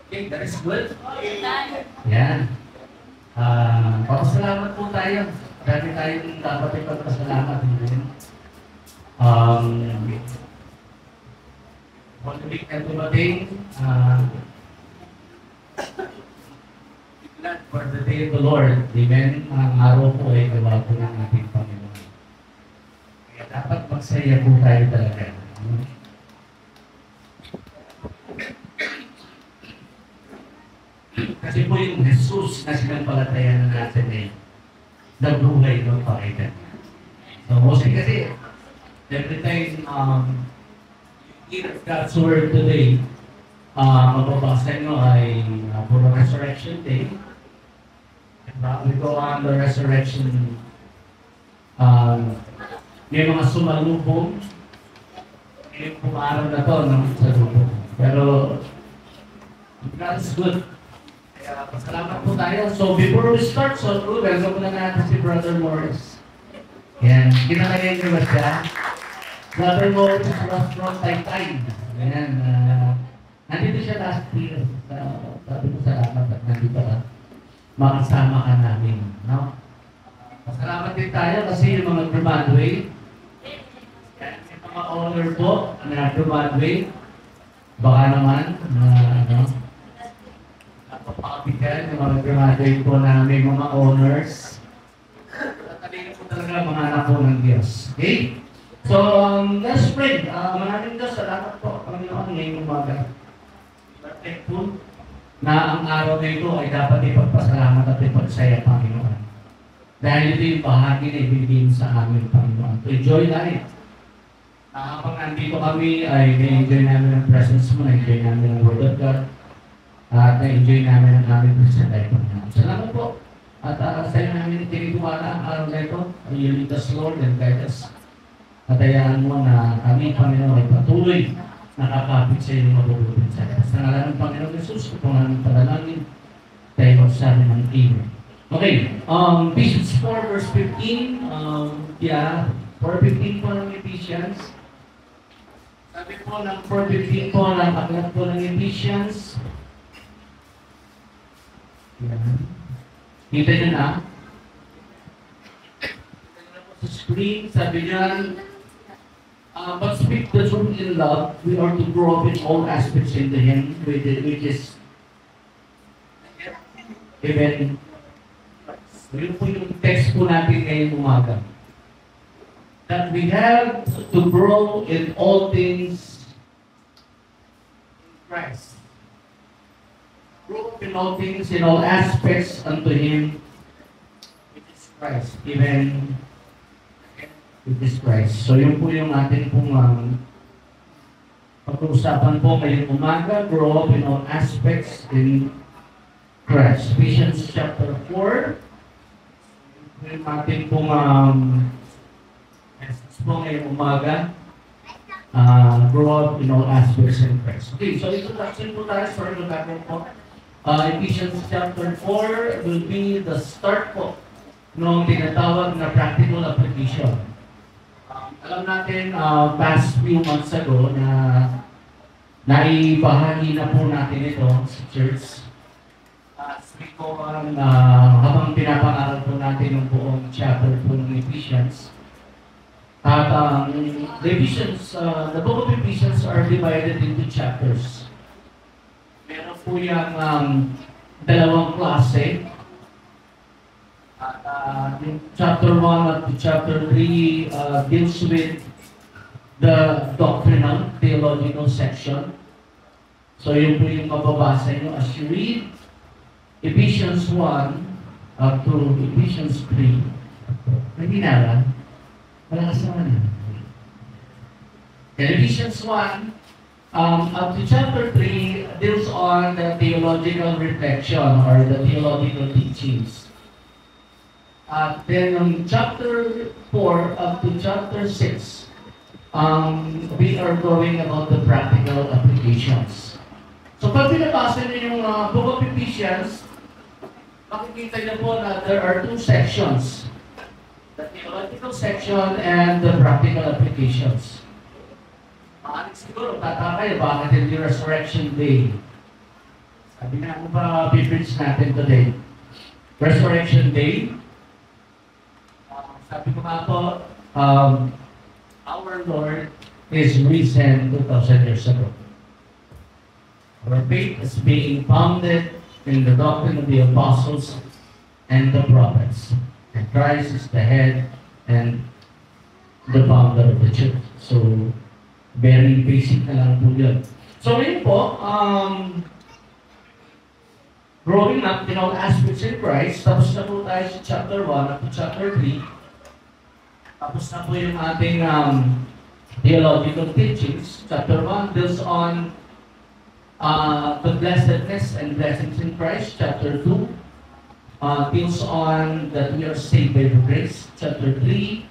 Okay, that is good. Yan. Papasalamat po tayo. Dati tayong dapat ipagpasalamat. Um, One week na dumating, glad for the day of the Lord. Amen. Ang araw po ay gawa po ng ating Panginoon. Kaya dapat magsaya po tayo talaga. Kasi po yung Jesus na sinampalatayan na natin ay nagbuhay ng Panginoon. So, mostly kasi, every time hear God's word today, mababasa nyo ay puro Resurrection Day. We go on the Resurrection, may mga sumalubong. May araw na to ng sumalubong. Pero, God's good. Kaya, pasalamat po tayo. So, before we start, welcome po na natin si Brother Morris. Yan, kinakayan nyo ba siya? Brother Morris was from Taytay. Ayan, nandito siya last year. Sabi ko salamat at nandito ka. Makasama ka namin. No? Pasalamat din tayo kasi yung mga graduate. Yung mga honor po na graduate. Baka naman, napapakabigan yung mga graduate po namin, mga honors. Talino po talaga mga anak po ng Diyos. Okay? So, let's pray. Maraming Diyos, salamat po, Panginoon, ngayong umaga. Thankful na ang araw na ito ay dapat ipagpasalamat at ipagsaya, Panginoon. Dahil ito yung bahagi na ibigin sa amin, Panginoon. To enjoy life. Habang nandito kami, ay na-enjoy namin ang presence mo, na-enjoy namin ang Word of God, at na-enjoy namin ang aming present life, Panginoon. Salamat po. At sa'yo namin tinitiwala ang araw na ito. You lead us, Lord, and guide us. Patayaan mo na kami, Panginoon, ay patuloy nakakapit sa iyong mabubutin sa iyo. Sa ngalan ng Panginoon Jesus, ito ang aming panalangin, tayo magsabi ng Amen. Okay, Ephesians 4 verse 15, 4:15 po ng Ephesians. Sabi po ng 4:15 po ng aklat po ng Ephesians. Kita nyo na? Sa screen, sabi niyan, but speak the truth in love, we are to grow up in all aspects into Him, which is even. Yun po yung text po natin ngayong umaga. That we have to grow in all things in Christ. Grow up in all things, in all aspects unto Him, which is Christ. Even with this Christ. So yun po yung ating pong pag-uusapan po ngayong umaga, grow up in all aspects in Christ. Ephesians chapter 4. Yung ating pong message po ngayong umaga, grow up in all aspects in Christ. Okay, so introduction po tayo. Sorry, magkakaroon po. Ephesians chapter 4 will be the start po noong tinatawag na practical application. Alam natin, past few months ago na naibahagi na po natin ito sa church. Sabi ko, habang pinapangaral po natin yung buong chapter po ng Ephesians. At the book of Ephesians are divided into chapters. Meron po yung dalawang klase. Yung chapter 1 at chapter 3 deals with the doctrinal, theological section. So yun po yung mababasa nyo as you read Ephesians 1 up to Ephesians 3. Naginala? Wala kasama na. Ephesians 1 up to chapter 3 deals on the theological reflection or the theological teachings. Then on chapter 4 up to chapter 6, we are going about the practical applications. So pag pinabasa niyo yung book of Ephesians, makikita niyo po na there are two sections. The theological section and the practical applications. Siguro, tataka kayo, bakit hindi Resurrection Day? Sabi na, ano ba preach natin today? Resurrection Day. Sabi ko nga po, our Lord is risen 2,000 years ago. Our faith is being founded in the doctrine of the apostles and the prophets. And Christ is the head and the founder of the church. So, very basic na lang po yun. So, yun po, growing up, aspects in Christ, tapos na po tayo sa chapter 1 up to chapter 3. Tapos na po yung ating theological teachings. Chapter 1 deals on the blessedness and blessings in Christ. Chapter 2 deals on that we are saved by grace. Chapter 3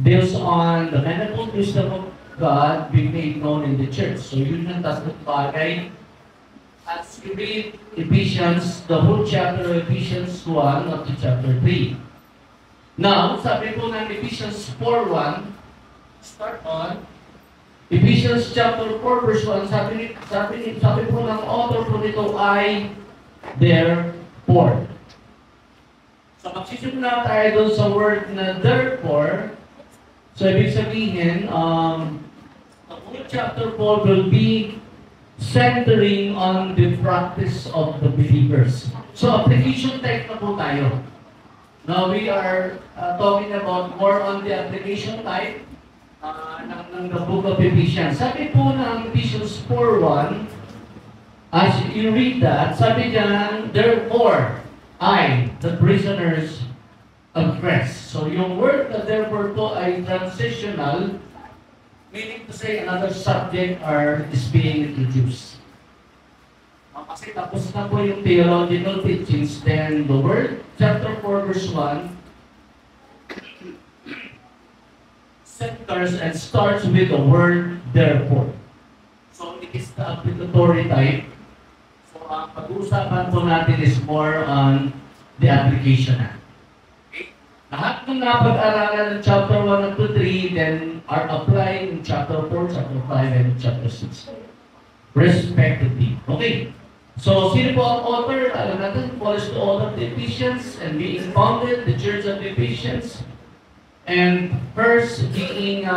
deals on the manifold wisdom of God being made known in the church. So yun yung tatlong bagay. As you read Ephesians, the whole chapter of Ephesians 1 up to chapter 3. Now, sabi po ng Ephesians 4:1, start on Ephesians chapter 4 verse 1, sabi po ng author po nito ay therefore. So magsisimula tayo doon sa word na therefore. So ibig sabihin, the whole chapter 4 will be centering on the practice of the believers. So application type na po tayo. Now we are talking about more on the application type ng the book of Ephesians. Sabi po ng Ephesians 4:1, as you read that, sabi diyan, therefore, I, the prisoners of Christ. So yung word na therefore po ay transitional, meaning to say another subject is being introduced. Kasi tapos na po yung theological teachings, then the word, chapter 4 verse 1, centers and starts with the word therefore. So it is the applicatory type. So ang pag-uusapan po natin is more on the application na. Okay? Lahat ng napag-aralan ng chapter 1 up to 3 then are applied in chapter 4, chapter 5, and chapter 6. Respectively. Okay. So, sino po ang author? Alam natin, Paul is the author of the Ephesians and being founded, the church of the Ephesians. And first, being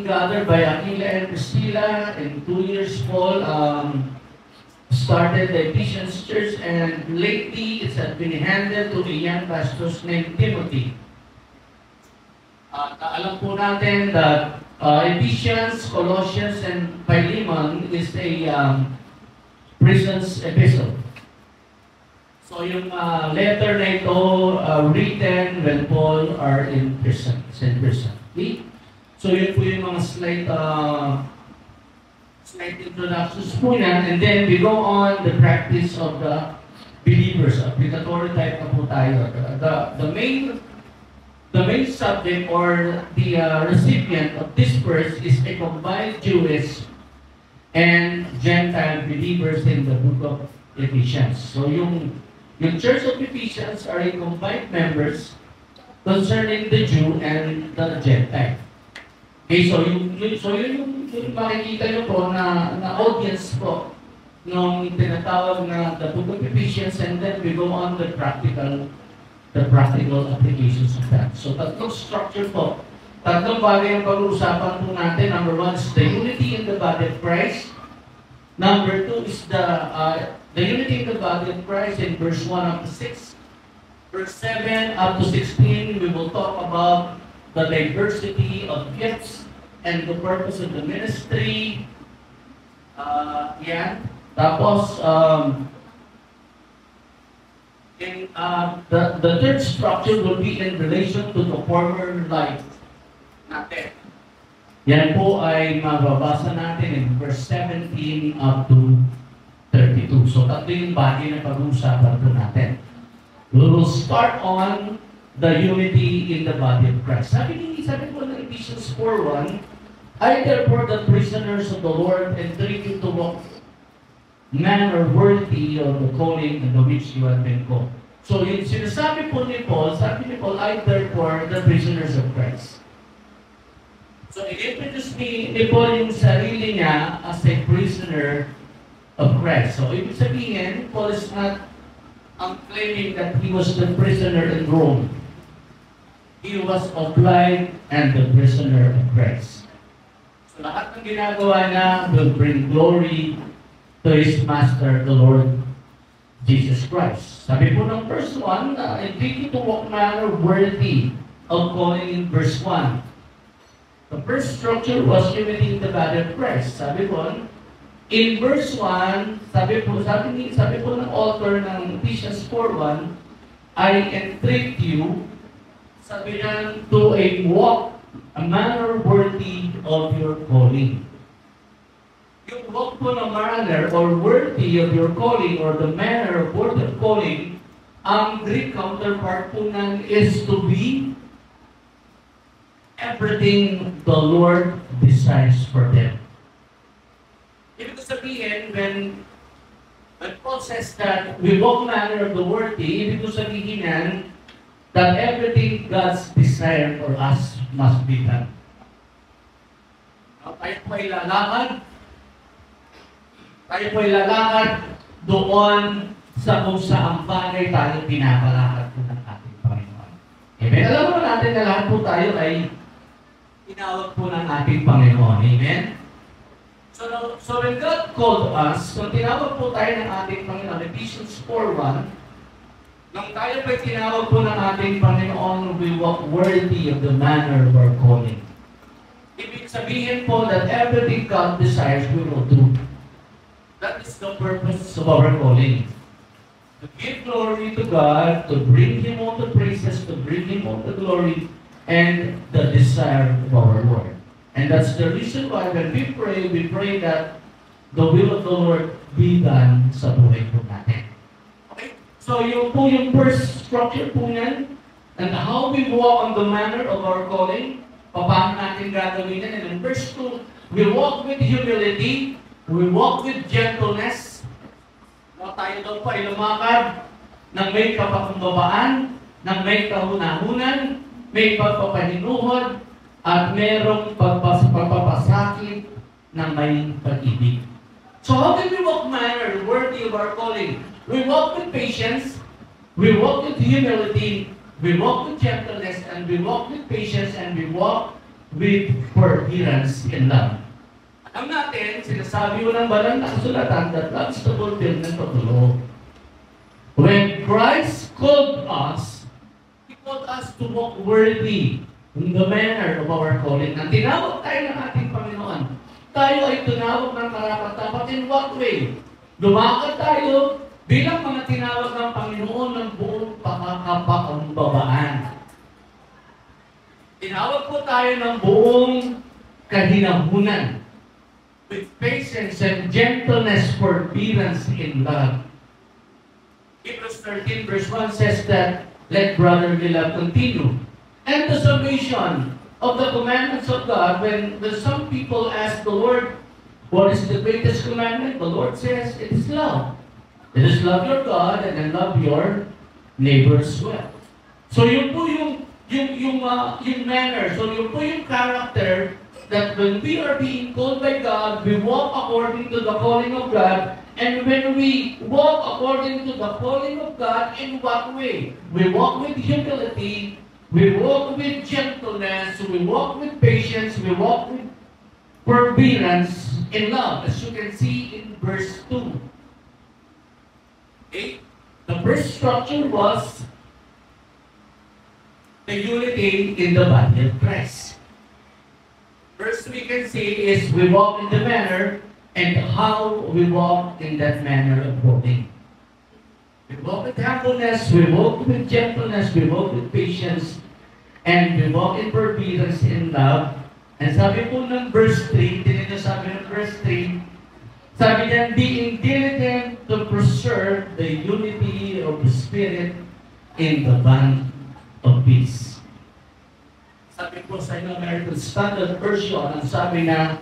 gathered by Aquila and Priscilla. In 2 years, Paul started the Ephesians church, and lately it has been handed to a young pastor named Timothy. Alam po natin that Ephesians, Colossians, and Philemon is a prison's epistle. So yung letter na ito written when Paul are in prison. Okay? So yun po yung mga slight introductions po yan. And then we go on the practice of the believers. Applicatory type na po tayo. The main subject or the recipient of this verse is a combined Jewish and Gentile believers in the book of Ephesians. So yung Church of Ephesians are a combined members concerning the Jew and the Gentile. Okay, so yun yung makikita nyo po na audience po nung tinatawag na the book of Ephesians, and then we go on the practical applications of that. So tatlong structure po. Tatlong bagay ang pag-uusapan po natin. Number 1 is the unity in the body of Christ. Number 2 is the unity in the body of Christ in verse 1 up to 6. Verse 7 up to 16, we will talk about the diversity of gifts and the purpose of the ministry. Yan. Tapos, the third structure will be in relation to the former life natin. Yan po ay mababasa natin in verse 17 up to 32. So, tatlo yung bagay na pag-uusapan po natin. We will start on the unity in the body of Christ. Sabi po ng Ephesians 4:1, I therefore the prisoners of the Lord entreat you to walk manner worthy of the calling in which you have been called. So, yung sinasabi po ni Paul, sabi ni Paul, I therefore the prisoners of Christ. So, i-introduce ni Paul yung sarili niya as a prisoner of Christ. So, ibig sabihin, Paul is not claiming that he was the prisoner in Rome. He was obliged and the prisoner of Christ. So, lahat ng ginagawa niya will bring glory to his master, the Lord Jesus Christ. Sabi po ng verse 1, hindi to walk manner worthy of calling in verse 1. The first structure was unity in the body of Christ. Sabi po, in verse 1, sabi po ng author ng Ephesians 4:1, I entreat you, sabi niya, to a manner worthy of your calling. Yung walk po ng manner or worthy of your calling or the manner of worthy of calling, ang Greek counterpart po nan is to be everything the Lord desires for them. Ibig sabihin, when Paul says that we walk manner of the worthy, ibig sabihin yan, that everything God's desire for us must be done. Tayo po ay lalakad doon sa kung saan bagay tayo pinakalakad po ng ating Panginoon. Amen? Alam mo natin na lahat po tayo ay tinawag po ng ating Panginoon. Amen? So when God called us, kung tinawag po tayo ng ating Panginoon, Ephesians 4:1, nang tayo po'y tinawag po ng ating Panginoon, we walk worthy of the manner of our calling. Ibig sabihin po that everything God desires, we will do. That is the purpose of our calling. To give glory to God, to bring Him all the praises, to bring Him all the glory, and the desire of our Lord. And that's the reason why when we pray that the will of the Lord be done sa buhay po natin. Okay? So yung po yung first structure po yan, and how we walk on the manner of our calling, paano natin gagawin yan. And in verse 2, we walk with humility, we walk with gentleness. Tayo daw po ay lumakad ng may kapakumbabaan, ng may kahunahunan, may pagpapahinuhod, at merong pagpapasakit ng may pag-ibig. So how can we walk manner worthy of our calling? We walk with patience, we walk with humility, we walk with gentleness, and we walk with patience, and we walk with forbearance in love. Alam natin, sinasabi mo ng banal na kasulatan that love is the fulfillment of the law. When Christ called us, He called us to walk worthy in the manner of our calling. Nang tinawag tayo ng ating Panginoon, tayo ay tinawag ng karapat-dapat in what way? Lumakad tayo bilang mga tinawag ng Panginoon ng buong pakakapakumbabaan. Tinawag po tayo ng buong kahinahunan, with patience and gentleness, forbearance in love. Hebrews 13 verse 1 says that, let brotherly love continue. And the salvation of the commandments of God, when some people ask the Lord, what is the greatest commandment? The Lord says, it is love. It is love your God and then love your neighbor as well. So yun po yung manner, so yun po yung character that when we are being called by God, we walk according to the calling of God. And when we walk according to the calling of God, in what way? We walk with humility, we walk with gentleness, we walk with patience, we walk with forbearance in love, as you can see in verse 2. Okay? The first structure was the unity in the body of Christ. First we can see is we walk in the manner and how we walk in that manner of walking. We walk with humbleness, we walk with gentleness, we walk with patience, and we walk in forbearance in love. And sabi po ng verse 3, tinito sabi ng verse 3, sabi niya, being diligent to preserve the unity of the Spirit in the bond of peace. Sabi po sa New American Standard Version, ang sabi na,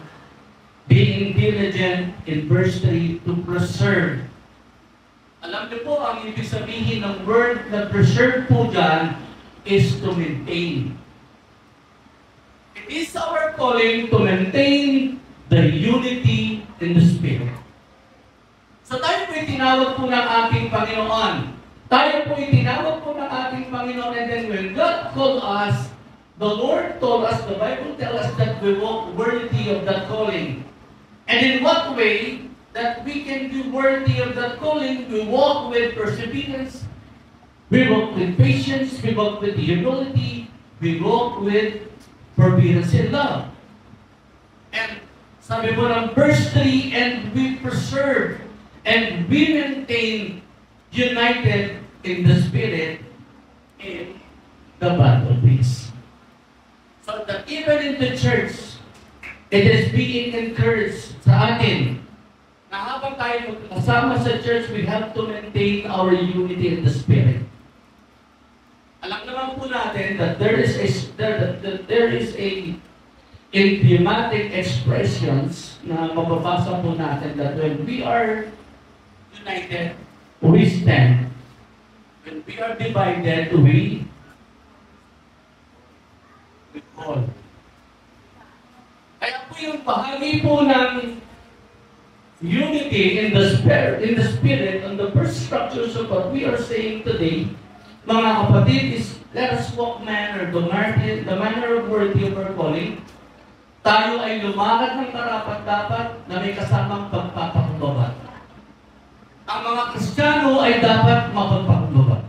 being diligent in verse 3 to preserve. Alam niyo po, ang ibig sabihin ng word na preserve po dyan is to maintain. It is our calling to maintain the unity in the Spirit. tinawag po ng ating Panginoon. Tayo po itinawag po ng ating Panginoon, and then when God called us, the Lord told us, the Bible tells us that we walk worthy of that calling. And in what way that we can be worthy of that calling? We walk with perseverance, we walk with patience, we walk with humility, we walk with forbearance and love. And sabi po ng verse 3, and we preserve and we maintain united in the Spirit in the bond of peace. So that even in the church, it is being encouraged sa atin na habang tayo magkasama sa church, we have to maintain our unity in the Spirit. Alam naman po natin that there is a idiomatic expressions na mababasa po natin that when we are united, we stand. When we are divided, we fall. Kaya po yung bahagi po ng unity in the spirit, and the first structures of what we are saying today, mga kapatid, is let us walk the manner of worthy of our calling. Tayo ay lumakad ng karapat-dapat na may kasamang pagpapakumbaba. Ang mga Kristiyano ay dapat mapagpakumbaba.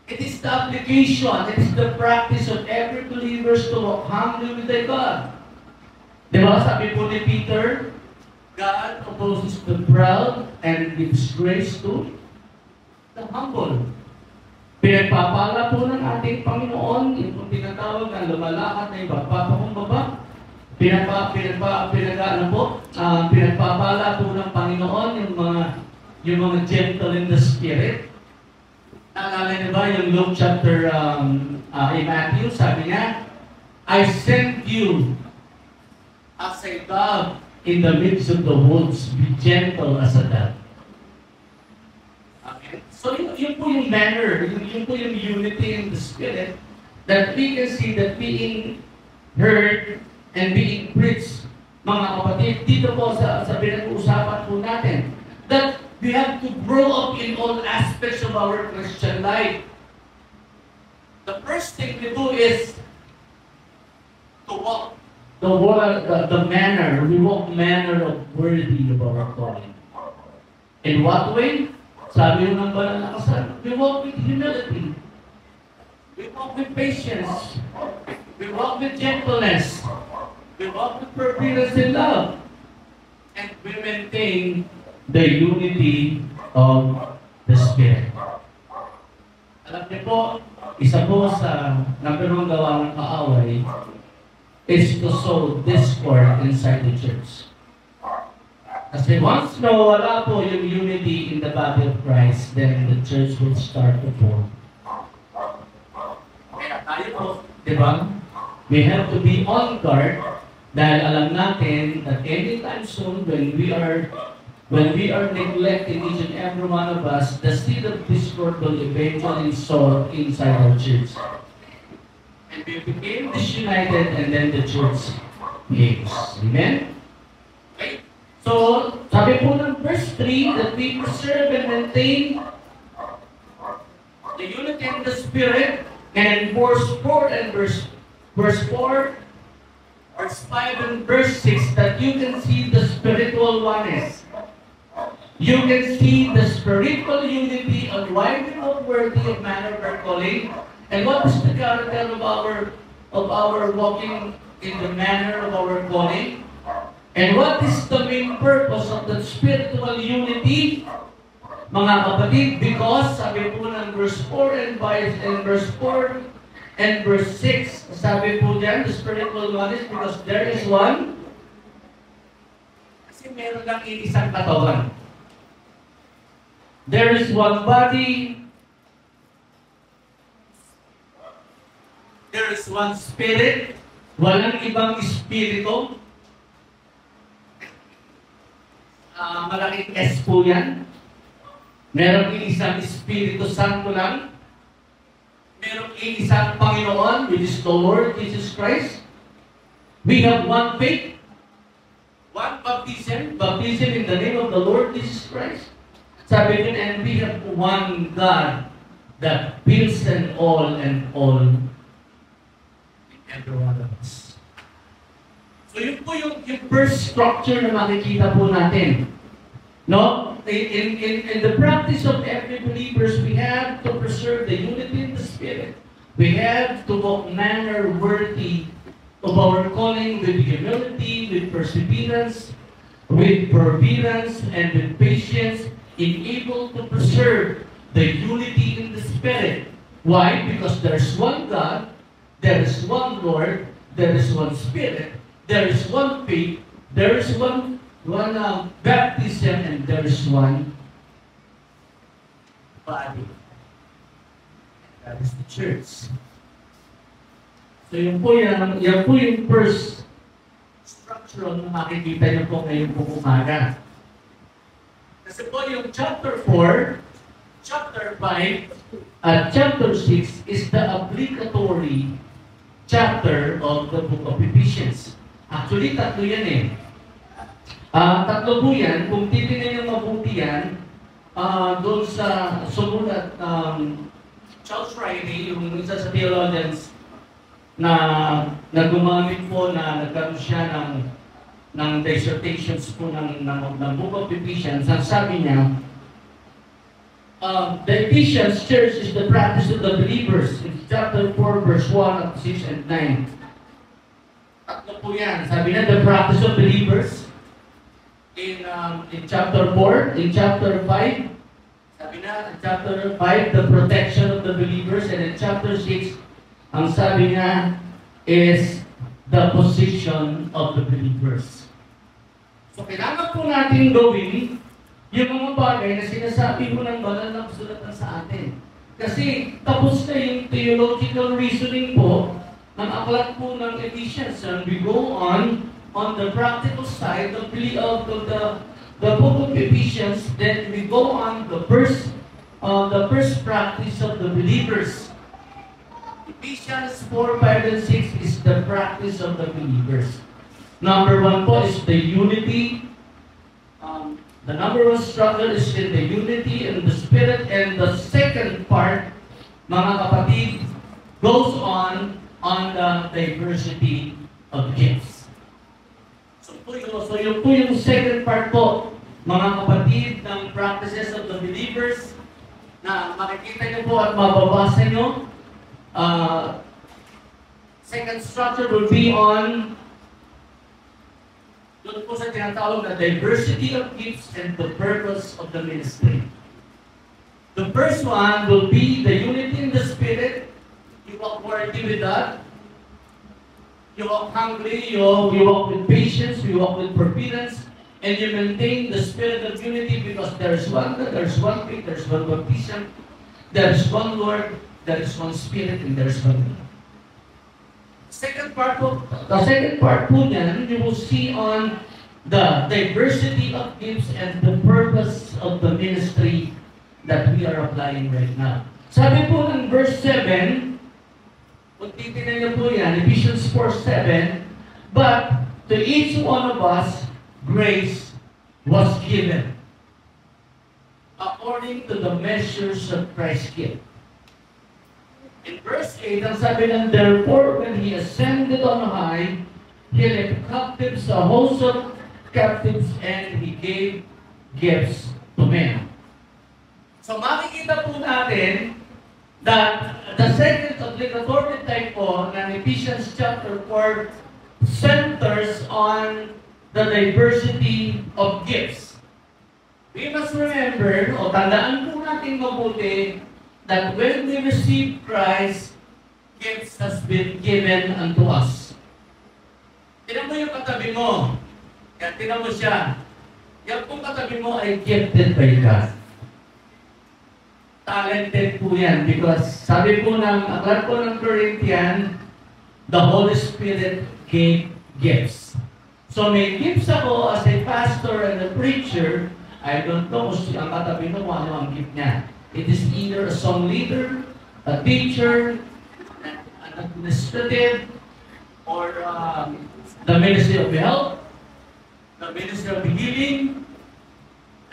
It is the application, it is the practice of every believer to walk humbly with their God. Diba, sabi po ni Peter, God opposes the proud and gives grace to the humble. Pinagpapala po ng ating Panginoon, yung tinatawag na lumalakad na iba, papakumbaba. Pinagpapala po ng Panginoon yung mga gentle in the spirit. Naalala niyo ba yung Luke chapter in Matthew, sabi niya, I sent you as a dove in the midst of the wolves, be gentle as a dove. Okay. So yun po yung manner, yun po yung unity in the spirit that we can see that being heard and being preached, mga kapatid, dito po sa pinag-uusapan po natin, that we have to grow up in all aspects of our Christian life. The first thing we do is to walk the manner of worthy of our calling. In what way? Sabi ng banal na kasal, we walk with humility. We walk with patience. We walk with gentleness. We walk with forbearance and love. And we maintain the unity of the Spirit. Alam niyo po, isa po sa number one gawa ng kaaway is to sow discord inside the church. Kasi once na wala po yung unity in the body of Christ, then the church will start to fall. Kaya tayo po, di ba? We have to be on guard dahil alam natin that anytime soon when we are neglecting each and every one of us, the seed of discord will eventually sow inside our church. And we became disunited, and then the church hates. Amen? Okay? So, sabi po ng verse 3 that we preserve and maintain the unity in the Spirit, and verse 4 and verse 4, verse 5 and verse 6, that you can see the spiritual oneness. You can see the spiritual unity on why we are worthy of manner of our calling, and what is the character of our walking in the manner of our calling, and what is the main purpose of the spiritual unity, mga kapatid, because sabi po ng verse 4 and verse 4 and verse 6, sabi po dyan, the spiritual oneness, because there is one, kasi meron lang iisang katawan. There is one body. There is one spirit. Walang ibang espiritu. Malaking S po yan. Merong isang Espiritu Santo lang. Merong isang Panginoon, which is the Lord Jesus Christ. We have one faith. One baptism in the name of the Lord Jesus Christ. Sabi din, and we have one God that fills all in every one of us. So yun po yung first structure na makikita po natin. No? In the practice of every believers, we have to preserve the unity in the Spirit. We have to walk manner worthy of our calling with humility, with perseverance, with forbearance, and with patience, in able to preserve the unity in the Spirit. Why? Because there is one God, there is one Lord, there is one Spirit, there is one faith, there is one baptism, and there is one body. That is the church. So yan po yung first structure na makikita niyo po ngayon po umaga. Kasi po yung chapter 4, chapter 5, at chapter 6 is the obligatory chapter of the book of Ephesians. Actually, tatlo yan eh. Tatlo po yan. Kung titignan yung mabuti yan, doon sa sumulat Charles Riley, yung isa sa theologians na gumamit po na nagkaroon siya ng dissertations po ng book of Ephesians. Ang sabi niya, the Ephesians church is the practice of the believers. In chapter 4, verse 1, 6, and 9. Tatlo po yan. Sabi niya, the practice of believers. In chapter 4, in chapter 5, sabi na, in chapter 5, the protection of the believers. And in chapter 6, ang sabi niya is the position of the believers. So, kailangan po natin gawin yung mga bagay na sinasabi mo ng banal na kasulatan sa atin. Kasi tapos na yung theological reasoning po ng aklat po ng Ephesians. And we go on the practical side of the book of Ephesians, then we go on the first practice of the believers. Ephesians 4, 5, and 6 is the practice of the believers. Number 1 po is the unity. The number 1 struggle is in the unity and the Spirit, and the second part, mga kapatid, goes on the diversity of gifts. So yun po yung second part po, mga kapatid, ng practices of the believers na makikita nyo po at mababasa nyo. Second structure will be on doon po sa tinatawag na diversity of gifts and the purpose of the ministry. The first one will be the unity in the Spirit. You walk worthy with that. You walk humbly, you walk with patience, you walk with forbearance, and you maintain the spirit of unity because there is one God, there is one faith, there is one baptism, there is one Lord, there is one Spirit, and there is one God. The second part po niyan, you will see on the diversity of gifts and the purpose of the ministry that we are applying right now. Sabi po ng verse 7, kung titignan niyo po yan, Ephesians 4:7, but to each one of us, grace was given according to the measures of Christ's gift. In verse 8, ang sabi ng, therefore, when He ascended on high, He led captives, a host of captives, and He gave gifts to men. So makikita po natin that the second obligatory type po ng Ephesians chapter 4 centers on the diversity of gifts. We must remember, o tandaan po natin mabuti, that when we receive Christ, gifts has been given unto us. Tinan mo yung katabi mo. Yan, tinan mo siya. Yan pong katabi mo ay gifted by God. Talented po yan because sabi po ng aklat po ng Corinthian, the Holy Spirit gave gifts. So may gifts ako as a pastor and a preacher. I don't know kung ang katabi mo kung ano ang gift niya. It is either a song leader, a teacher, an administrative, or the ministry of health, the ministry of healing,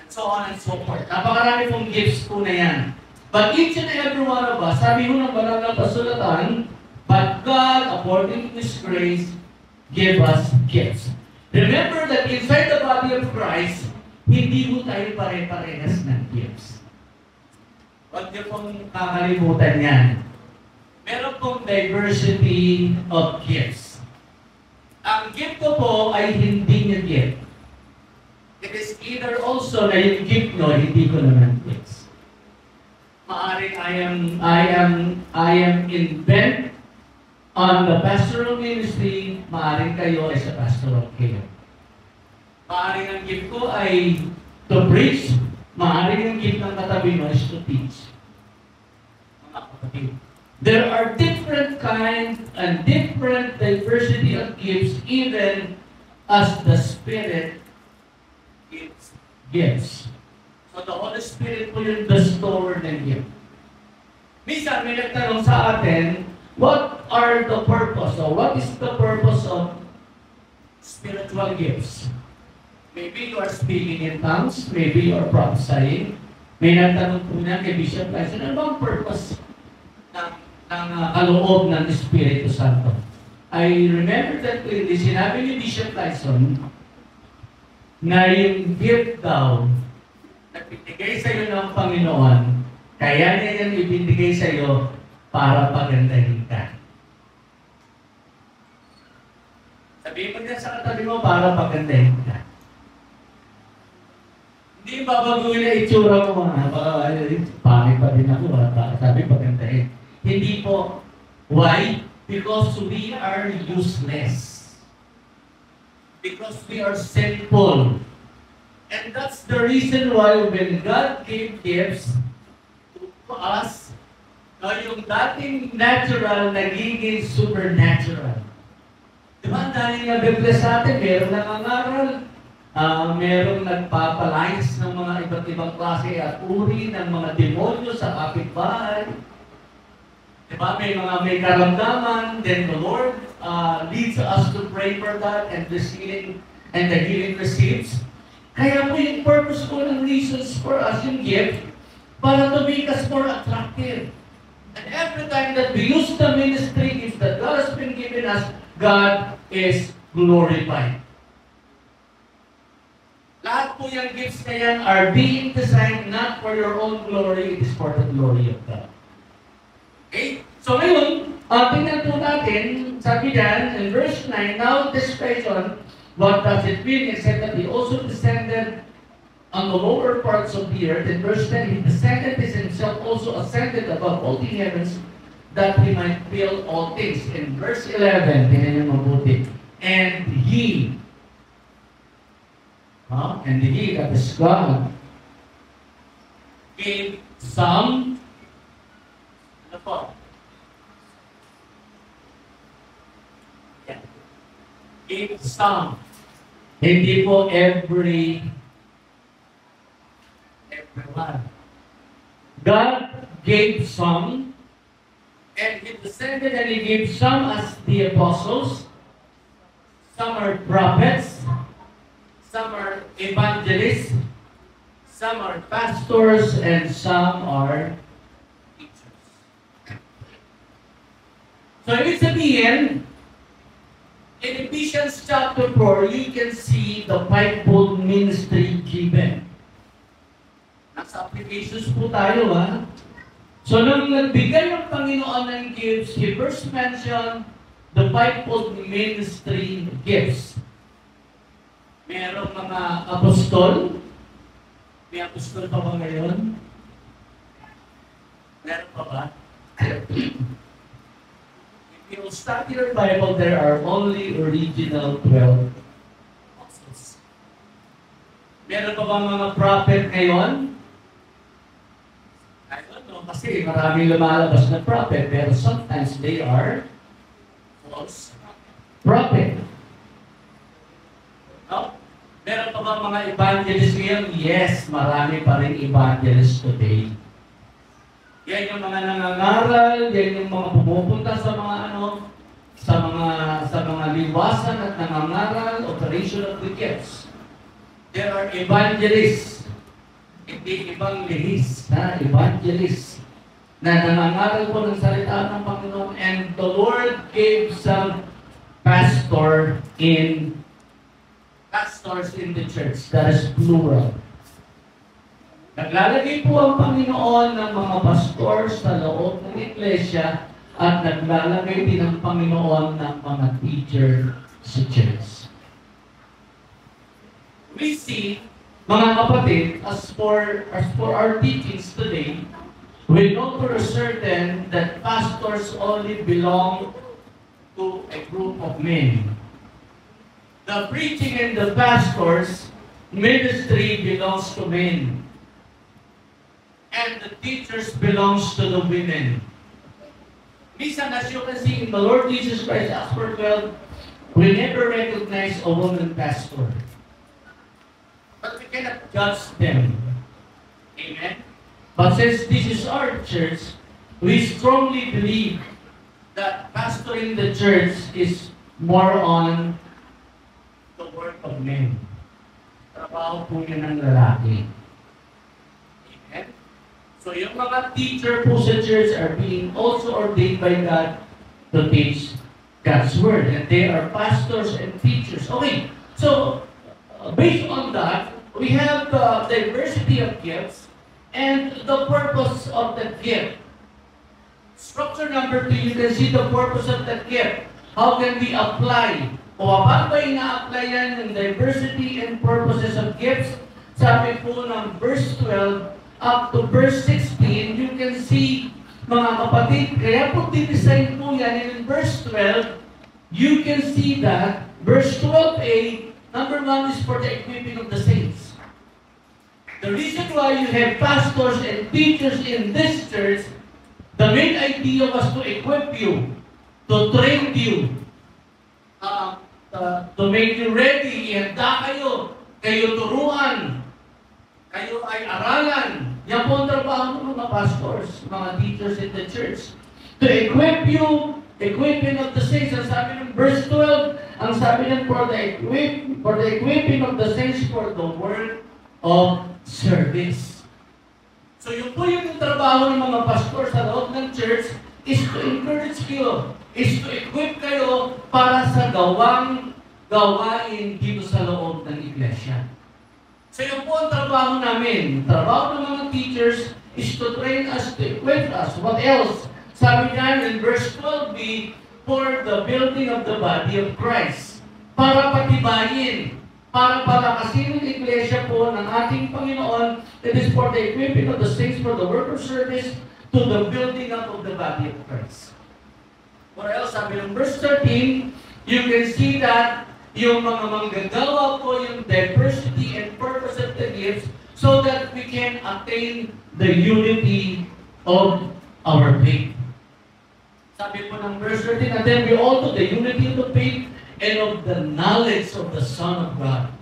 and so on and so forth. Napakarami pong gifts po na yan. But each and every one of us, sabi ho ng banal na kasulatan, but God, according to His grace, gave us gifts. Remember that inside the body of Christ, hindi ho tayo pare-parehas ng gifts. Huwag niyo pong kakalimutan yan. Meron pong diversity of gifts. Ang gift ko po ay hindi niya gift. It is either also na yung gift nyo, hindi ko naman gifts. Maaring I am intent on the pastoral ministry, maaring kayo ay sa pastoral care. Maaring ang gift ko ay to preach, maaring ang gift ng katabi mo is to teach. Mga kapatid. There are different kinds and different diversity of gifts even as the Spirit gives. So the Holy Spirit po yung bestower ng gift. Minsan may nagtanong sa atin, what are the purpose or what is the purpose of spiritual gifts? Maybe you are speaking in tongues, maybe you are prophesying. May nagtanong po na kay Bishop Tyson, ano bang purpose ng kaloob ng Espiritu Santo? I remember that clearly, sinabi ni Bishop Tyson na yung gift daw na binigay sa iyo ng Panginoon, kaya niya yan ibinigay sa iyo para pagandahin ka. Sabihin mo niya sa katabi mo para pagandahin ka. Hindi babaguhin na itsura mo, pangit pa din ako, sabi pagandahin. Hindi po. Why? Because we are useless. Because we are sinful. And that's the reason why when God gave gifts to us, yung dating natural, nagiging supernatural. Diba, dahil nga Biblia sa atin, merong nangangaral, merong nagpapalayas ng mga iba't ibang klase at uri ng mga demonyo sa kapitbahay. Diba, may karamdaman, then the Lord leads us to pray for that and the healing receives. Kaya po yung purpose ko ng reasons for us yung gift para to make us more attractive. And every time that we use the ministry gifts that God has been given us, God is glorified. Lahat po yung gifts na yan are being designed not for your own glory, it is for the glory of God. Okay? So ngayon, tingnan po natin, sabi dyan, in verse 9, now this question, what does it mean? It said that He also descended on the lower parts of the earth. In verse 10, He descended He Himself also ascended above all the heavens that He might fill all things. In verse 11, tingnan niyo mabuti. And He, that is God, gave some, ano po? Gave some. Hindi po everyone. God gave some, and He descended and He gave some as the apostles, some are prophets, some are evangelists, some are pastors, and some are teachers. So ibig sabihin, in Ephesians chapter 4, you can see the fivefold ministry given. Nasa applications po tayo, ha? So, nung nagbigay ng Panginoon ng gifts, He first mentioned the fivefold ministry gifts. Merong mga apostol. May apostol pa ba ngayon? Meron pa ba? If you study your Bible, there are only original 12 apostles. Meron pa ba mga prophet ngayon? I don't know, kasi maraming lumalabas na prophet, pero sometimes they are false prophet. No? Meron pa ba mga evangelists ngayon? Yes, marami pa rin evangelists today. Yan yung mga nangangaral, yan yung mga pumupunta sa mga sa mga liwasan at nangangaral, operation of the gifts. There are evangelists. hindi ibang lihis, evangelist, na nangangaral po ng salita ng Panginoon, and the Lord gave some pastors in the church. That is plural. Naglalagay po ang Panginoon ng mga pastor sa loob ng iglesia at naglalagay din ang Panginoon ng mga teacher sa church. We see, mga kapatid, as for our teachings today, we know for certain that pastors only belong to a group of men. The preaching and the pastors' ministry belongs to men. And the teachers belongs to the women. Minsan, as you can see in the Lord Jesus Christ, Acts 4:12, we never recognize a woman pastor. But we cannot judge them. Amen? But since this is our church, we strongly believe that pastoring the church is more on the work of men. Trabaho po yun ng lalaki. Amen? So yung mga teacher po sa church are being also ordained by God to teach God's Word. And they are pastors and teachers. Okay, so based on that, we have the diversity of gifts and the purpose of the gift. Structure number 2, you can see the purpose of the gift. How can we apply? O paano ba ina-apply yan ng diversity and purposes of gifts? Sabi po ng verse 12 up to verse 16, you can see, mga kapatid, kaya po dinesign po yan. And in verse 12, you can see that verse 12a, number 1 is for the equipping of the saints. The reason why you have pastors and teachers in this church, the main idea was to equip you, to train you, to make you ready, ihanda kayo turuan, kayo ay aralan. Yan po ang trabaho ng mga pastors, mga teachers in the church. To equip you, equipping of the saints. Ang sabi ng verse 12, ang sabi ng for the equipping of the saints for the work of service. So yun po yung trabaho ng mga pastor sa loob ng church, is to encourage you, is to equip kayo para sa gawain dito sa loob ng iglesia. So yun po ang trabaho namin. Trabaho ng mga teachers is to train us, to equip us. What else? Sabi niya in verse 12b, for the building of the body of Christ. Para patibayin, para palakasin ng iglesia po ng ating Panginoon, that is for the equipping of the saints for the work of service to the building up of the body of Christ. What else? Sabi ng verse 13, you can see that yung mga manggagawa po yung diversity and purpose of the gifts so that we can attain the unity of our faith. Sabi po ng verse 13, and then we also the unity of the faith and of the knowledge of the Son of God.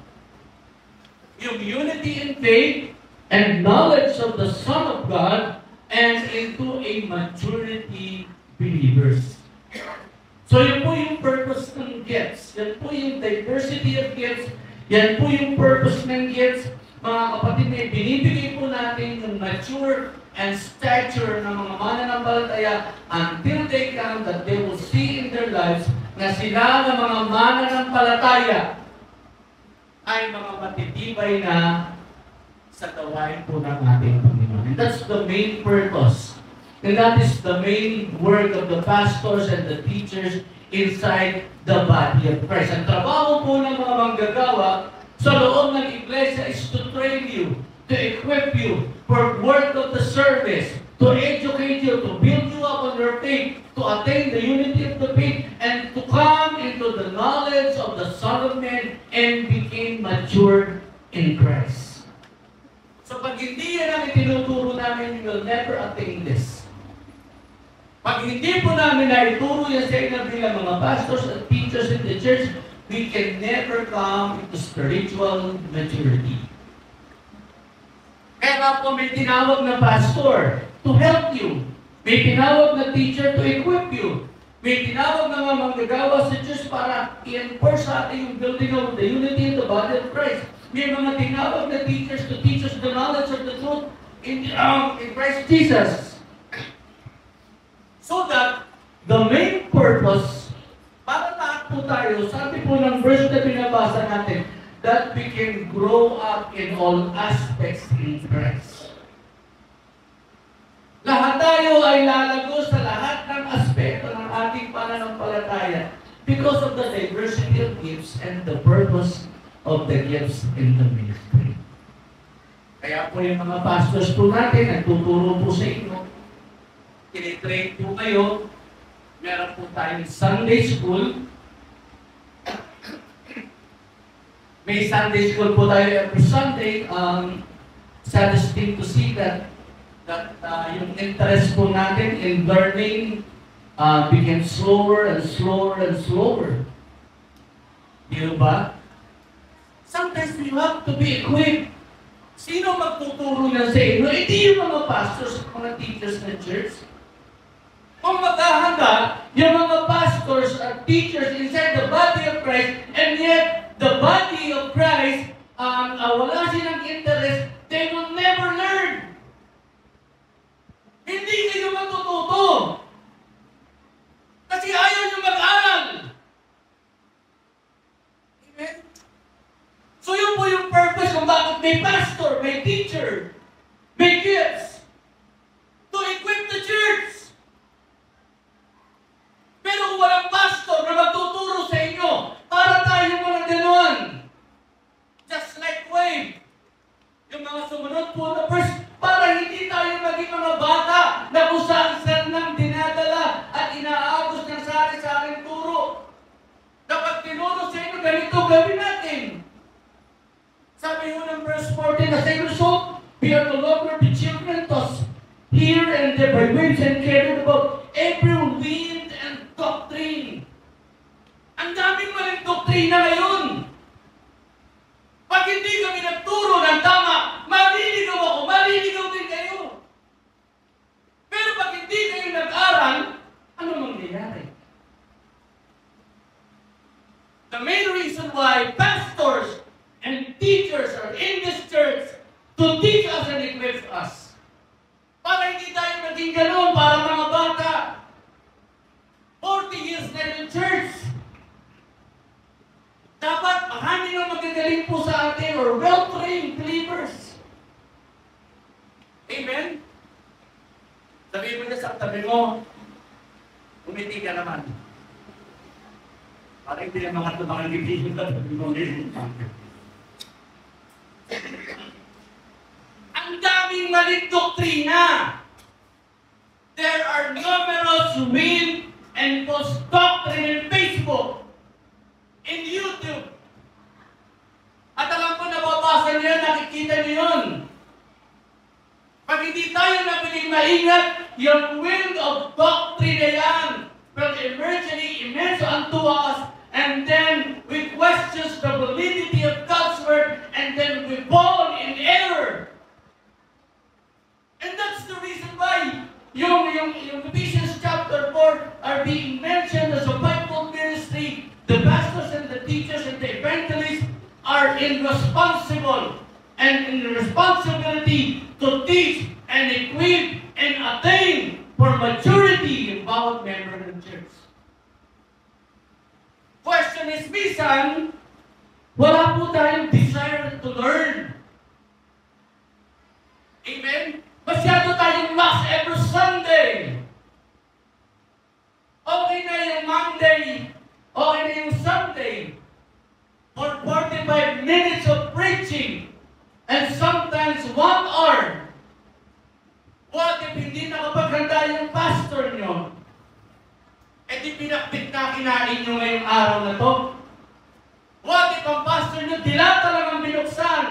Yung unity in faith and knowledge of the Son of God and into a maturity believers. So yan po yung purpose ng gifts. Yan po yung diversity of gifts. Yan po yung purpose ng gifts. Mga kapatid, binibigay po natin yung mature and stature ng mga mananampalataya until they come that they will see in their lives na sila ng mga mananampalataya ay mga matitibay na sa gawain po ng ating Panginoon. And that's the main purpose. And that is the main work of the pastors and the teachers inside the body of Christ. Ang trabaho po ng mga manggagawa sa loob ng iglesia is to train you, to equip you for work of the service, to educate you, to build you up on your faith, to attain the unity of the faith, and to come into the knowledge of the Son of Man and become mature in Christ. So pag hindi yan ang itinuturo namin, you will never attain this. Pag hindi po namin na ituro yan sa inyo bilang mga pastors and teachers in the church, we can never come into spiritual maturity. Kaya nga po may tinawag na pastor to help you. May tinawag na teacher to equip you. May tinawag na mga manggagawa sa church para i-enforce sa atin yung building of the unity in the body of Christ. may mga tinawag na teachers to teach us the knowledge of the truth in Christ Jesus. So that the main purpose, para lahat po tayo, sabi po ng verse na binabasa natin, that we can grow up in all aspects in Christ. Lahat tayo ay lalago sa lahat ng aspeto ng ating pananampalataya because of the diversity of gifts and the purpose of the gifts in the ministry. Kaya po yung mga pastors po natin, nagtuturo po sa inyo, tinitrain po kayo, meron po tayong Sunday school. May Sunday school po tayo every Sunday. Satisfying to see that yung interest po natin in learning became slower and slower and slower. Di ba? Sometimes we have to be equipped. Sino magtuturo na sa inyo? Hindi yung mga pastors, mga teachers ng church. Kung maghahanda, yung mga pastors at teachers inside the body of Christ, and yet, the body of Christ, wala silang interest, they will never learn. Hindi kayo matututo. Kasi ayaw nyo mag-aral. Amen? So yun po yung purpose kung bakit may pastor, may teacher, may gifts, to equip the church. Pero kung walang pastor na magtuturo sa inyo, para tayo mga ganoon. Just like Wave. Yung mga sumunod po na verse, para hindi tayo maging mga bata na kung saan nang dinadala at inaagos ng sari-saring turo. Dapat tinuro sa inyo, ganito gawin natin. Sabi mo ng verse 14 na say, so, we are no longer the children tossed here and there by winds and carried about every wind and doctrine. Ang daming maling doktrina ngayon. Pag hindi kami nagturo ng tama, maliligaw ako, maliligaw din kayo. Pero pag hindi kayo nag-aral, ano mangyayari? The main reason why pastors and teachers are in this church to teach us and equip us. Para hindi tayo maging ganoon, para mga bata. 40 years na yung church. Dapat marami na magagaling po sa atin or well-trained believers. Amen? Sabihin mo na sa tabi mo, umiti ka naman. Para hindi na mga tabang ibigin na tabi mo. Ang daming maling doktrina. There are numerous wind and false doctrine in Facebook, in YouTube. At alam ko, nababasa niyo, nakikita niyo yun. Pag hindi tayo nabiling maingat, yung wind of doctrine na yan will emergently immense unto us, and then we question the validity of God's word, and then we fall in error. And that's the reason why yung Ephesians chapter 4 are being mentioned as a Bible ministry. The pastors and the teachers and the evangelists are irresponsible and in responsibility to teach and equip and attain for maturity in bawat member ng church. Question is, minsan, wala po tayong desire to learn. Amen? Masyado tayong mass every Sunday. Okay na yung Monday, okay na yung Sunday. For 45 minutes of preaching, and sometimes 1 hour. What if hindi nakapaghanda yung pastor nyo? E di pinakbit na kinain nyo ngayong araw na to? What if ang pastor nyo dilata lang ang binuksan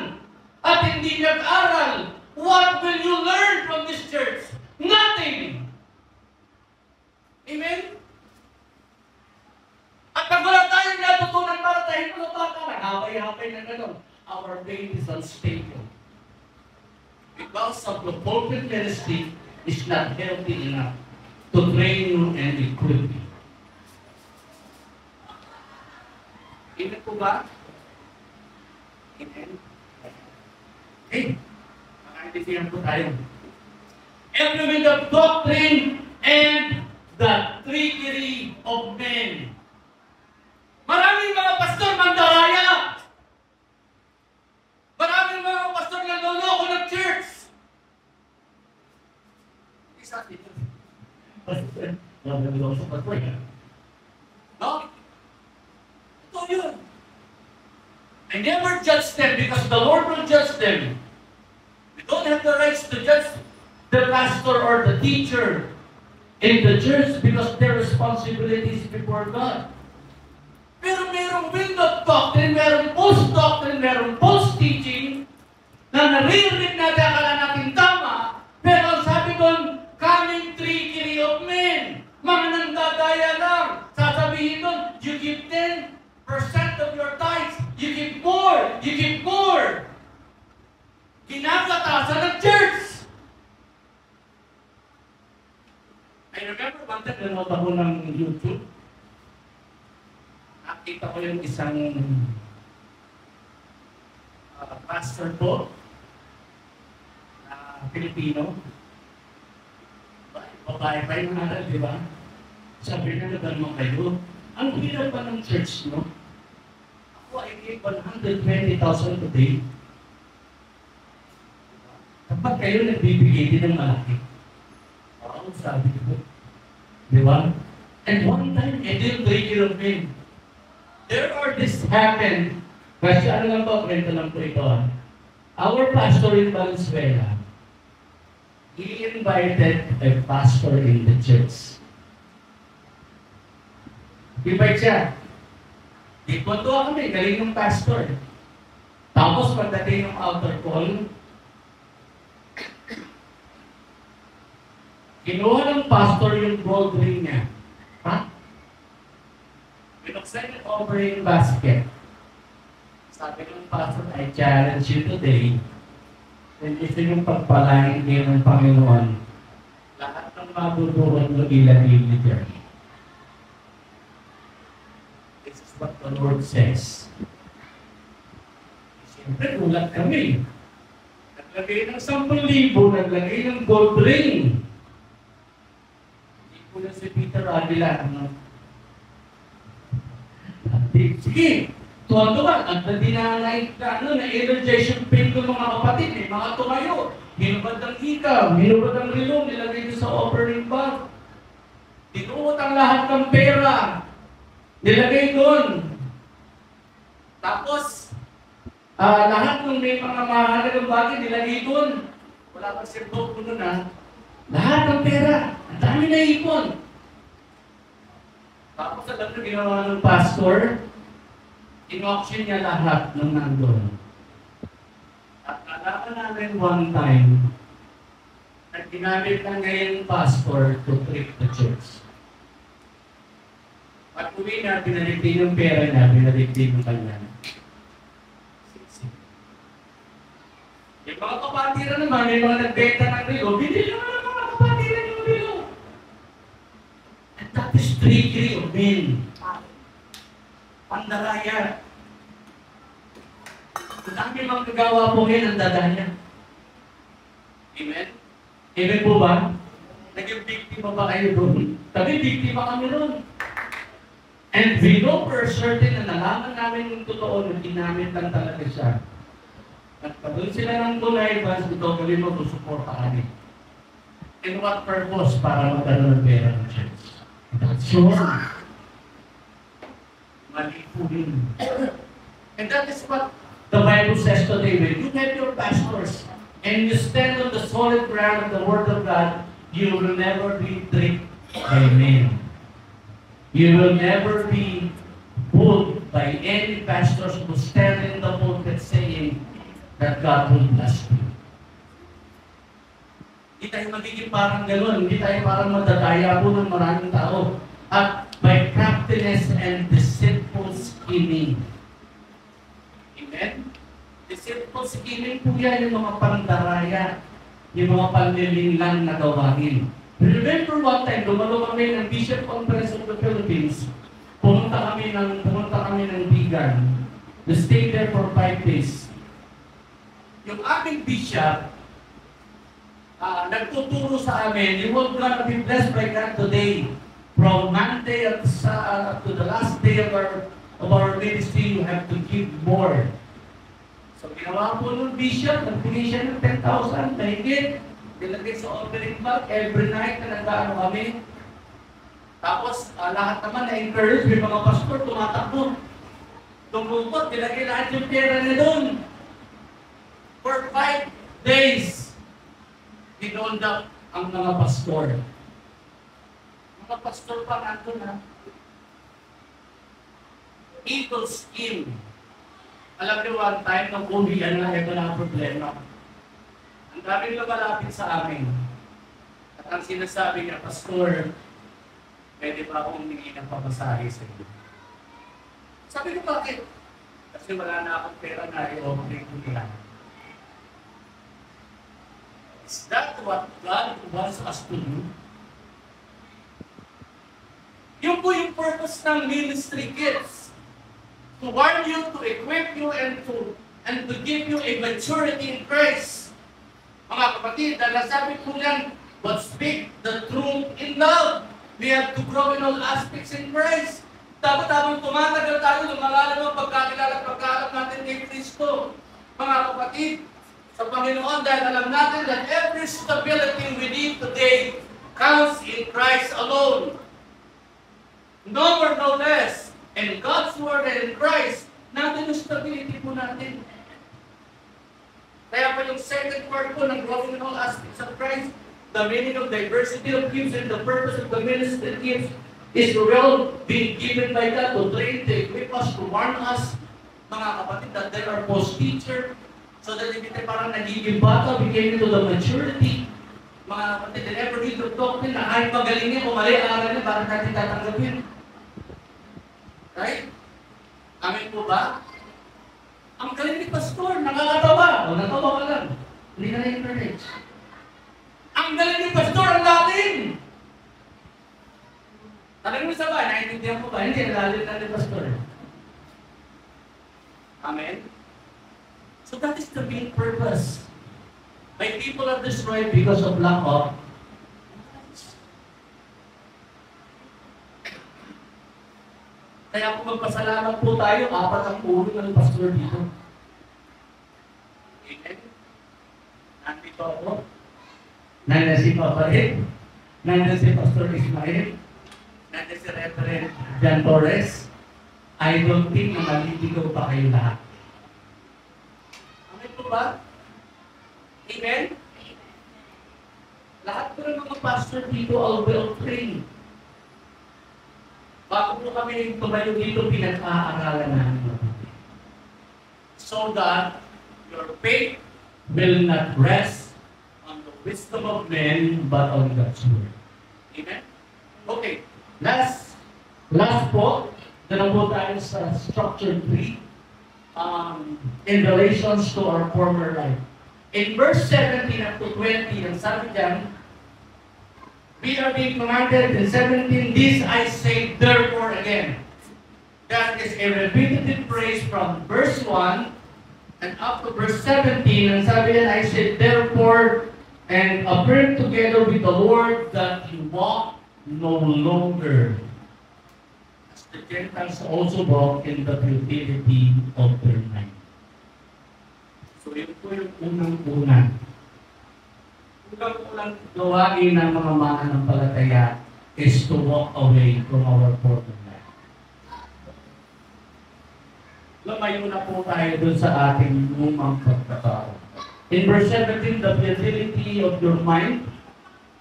at hindi nag-aral? What will you learn from this church? Nothing! Amen? At pag wala tayong natutunan para tayo mga bata, nag-hapay-hapay na gano'n. Our faith is unstable. Because of the pulpit ministry is not healthy enough to train you and equip you. Amen po ba? Amen. Naintindihan po tayo. Every wind of doctrine and the trickery of men. Maraming mga pastor mandaraya. Maraming mga pastor na loloko ng church. Isa dito. Pastor, naloloko pa po yan. No? Ito yun. I never judge them because the Lord will judge them. We don't have the rights to judge the pastor or the teacher in the church because their responsibility is before God. Pero merong wind of doctrine, merong false doctrine, merong false teaching na naririnig natin, akala natin tama, pero ang sabi doon, coming trickery of men. Mga nandadaya lang. Sasabihin doon, you give 10% of your tithes, you give more, you give more. Ginagatasan ng church. I remember one time nanood ako ng YouTube. Nakita ko yung isang pastor po na Pilipino. Babae pa yung aral, di ba? Sabi na naman kayo, ang hirap ba ng church, no? Ako ay give 120,000 today. Kapag kayo nagbibigay din ng malaki. Oo, sabi ko. Di ba? And one time, I didn't take care of him. There are this happened. Kasi ano lang po, kwento lang po ito. Our pastor in Valenzuela, he invited a pastor in the church. Invite siya. Ikontuwa kami, galing ng pastor. Tapos pagdating ng altar call, kinuha ng pastor yung gold ring niya. Ha? Pinuksan yung offering basket. Sabi ng pastor, I challenge you today. And gusto yung pagpalain kayo ng Panginoon. Lahat ng mabubuhan mo ilan-ilan dyan. This is what the Lord says. Siyempre, ulat kami. Naglagay ng 10,000, naglagay ng gold ring. Hindi po na si Peter Avila. Sige, tuwa-tuwa. At na-energization pin ko mga kapatid, mga tumayo. Hinubad ang ikaw, hinubad ang rilong, nilagay ko sa offering bag. Tinuot ang lahat ng pera. Nilagay doon. Tapos, lahat ng may mga mahalagang bagay nilagay doon. Wala pang sirbo ko nun lahat ng pera. Ang dami na ipon. Tapos alam na ginawa ng pastor, in-auction niya lahat ng nandun. At alaman namin one time, na ginamit na ngayon pastor to trick the church. At uwi na, pinaligtin yung pera niya, pinaligtin yung kanya. Yung mga kapatira naman, may mga nagbenta ng rilo, binili naman ang mga kapatira yung rilo. And that is trickery of men. Pandaraya. Ang dami mga kagawa po ngayon ang dadanya. Amen? Amen po ba? Naging biktima ba kayo doon? Kami biktima kami doon. And we know for certain na nalaman namin yung totoo na ginamit lang talaga siya. At pagod sila ng tulay, mas ito gawin mo to support kami. In what purpose? Para magkaroon ng pera ng church. That's wrong. Mali po din. And that is what the Bible says today. When you have your pastors and you stand on the solid ground of the Word of God, you will never be tricked by men. You will never be fooled by any pastors who stand in the pulpit saying that God will bless you. Hindi tayo magiging parang gano'n. Hindi tayo parang madadaya po ng maraming tao. At by craftiness and deceitful scheming. Amen? Deceitful scheming po yan yung mga pandaraya, yung mga panlilinlang na gawain. Remember one time, dumalo kami ng Bishop Conference of the Philippines. Pumunta kami ng Bigan. We stayed there for 5 days. Yung aming bishop, nagtuturo sa amin, you will gonna be blessed by God today. From Monday up to the last day of our ministry, you have to give more. So ginawa po ng bishop, nagbigay siya ng 10,000, mahigit. Nilagay sa offering bag every night na nag-ano kami. Tapos lahat naman na-encourage, may mga pastor tumatakbo. Tumupot, nilagay lahat yung pera niya doon. For 5 days, hinold up ang mga pastor. Mga pastor pa nandun ha. Eagle scheme. Alam niyo, one time, nung uwian na, ito na ang problema. Ang daming lumalapit sa amin. At ang sinasabi niya, Pastor, pwede ba akong humingi ng pamasahe sa iyo? Sabi ko, bakit? Kasi wala na akong pera na i-offering ko nila. Is that what God wants us to do? Yun po yung purpose ng ministry kids. To warn you, to equip you, and to give you a maturity in Christ. Mga kapatid, dahil nasabi ko lang, but speak the truth in love. We have to grow in all aspects in Christ. Dapat habang tumatagal tayo, lumalala ng pagkakilala natin kay Kristo. Mga kapatid, sa Panginoon, dahil alam natin that every stability we need today comes in Christ alone. No more, no less. And God's Word and in Christ, natin yung stability po natin. Kaya pa yung second part po ng growing in all aspects of Christ, the meaning of diversity of gifts and the purpose of the ministry gifts is well being given by God to train, to equip us, to warn us, mga kapatid, that they are post-teacher, so that hindi tayo parang nagiging bata, we came into the maturity. Mga kapatid, they never need to talk din na kahit magaling niya, kung mali ang aral niya, bakit natin tatanggapin? Right? Amin po ba? Ang galing ni Pastor, nakakatawa. O, natawa ka lang. Hindi ka na-encourage. Ang galing ni Pastor, ang lalim! Talagang mo sa ba? Naintindihan mo ba? Hindi, nalalim na ni Pastor. Amen? So that is the main purpose. My people are destroyed because of lack of. Kaya kung magpasalamat po tayo, 4 ang ulo ng pastor dito. Amen? Nandito ako. Nandiyan si Papa Ed. Nandiyan si Pastor Ismael. Nandiyan si Reverend Jan Torres. I don't think na maliligaw pa kayo lahat. Amen po ba? Amen? Lahat po ng mga pastor dito are well trained. Bago po kami tumayo dito, pinag-aaralan namin. So that your faith will not rest on the wisdom of men, but on God's Word. Amen? Okay. Last po, dala po tayo sa structure 3 in relations to our former life. In verse 17 up to 20, ang sabi dyan, we are being commanded in 17, this I say therefore again. That is a repetitive phrase from verse 1 and up to verse 17. And sabi yan, I say therefore, and affirm together with the Lord that you walk no longer as the Gentiles also walk in the futility of their mind. So yun po yung unang-una. Unang gawain ng mga mananampalataya is to walk away from our former life. Lumayo na po tayo dun sa ating lumang pagkatao. In verse 17, the futility of your mind.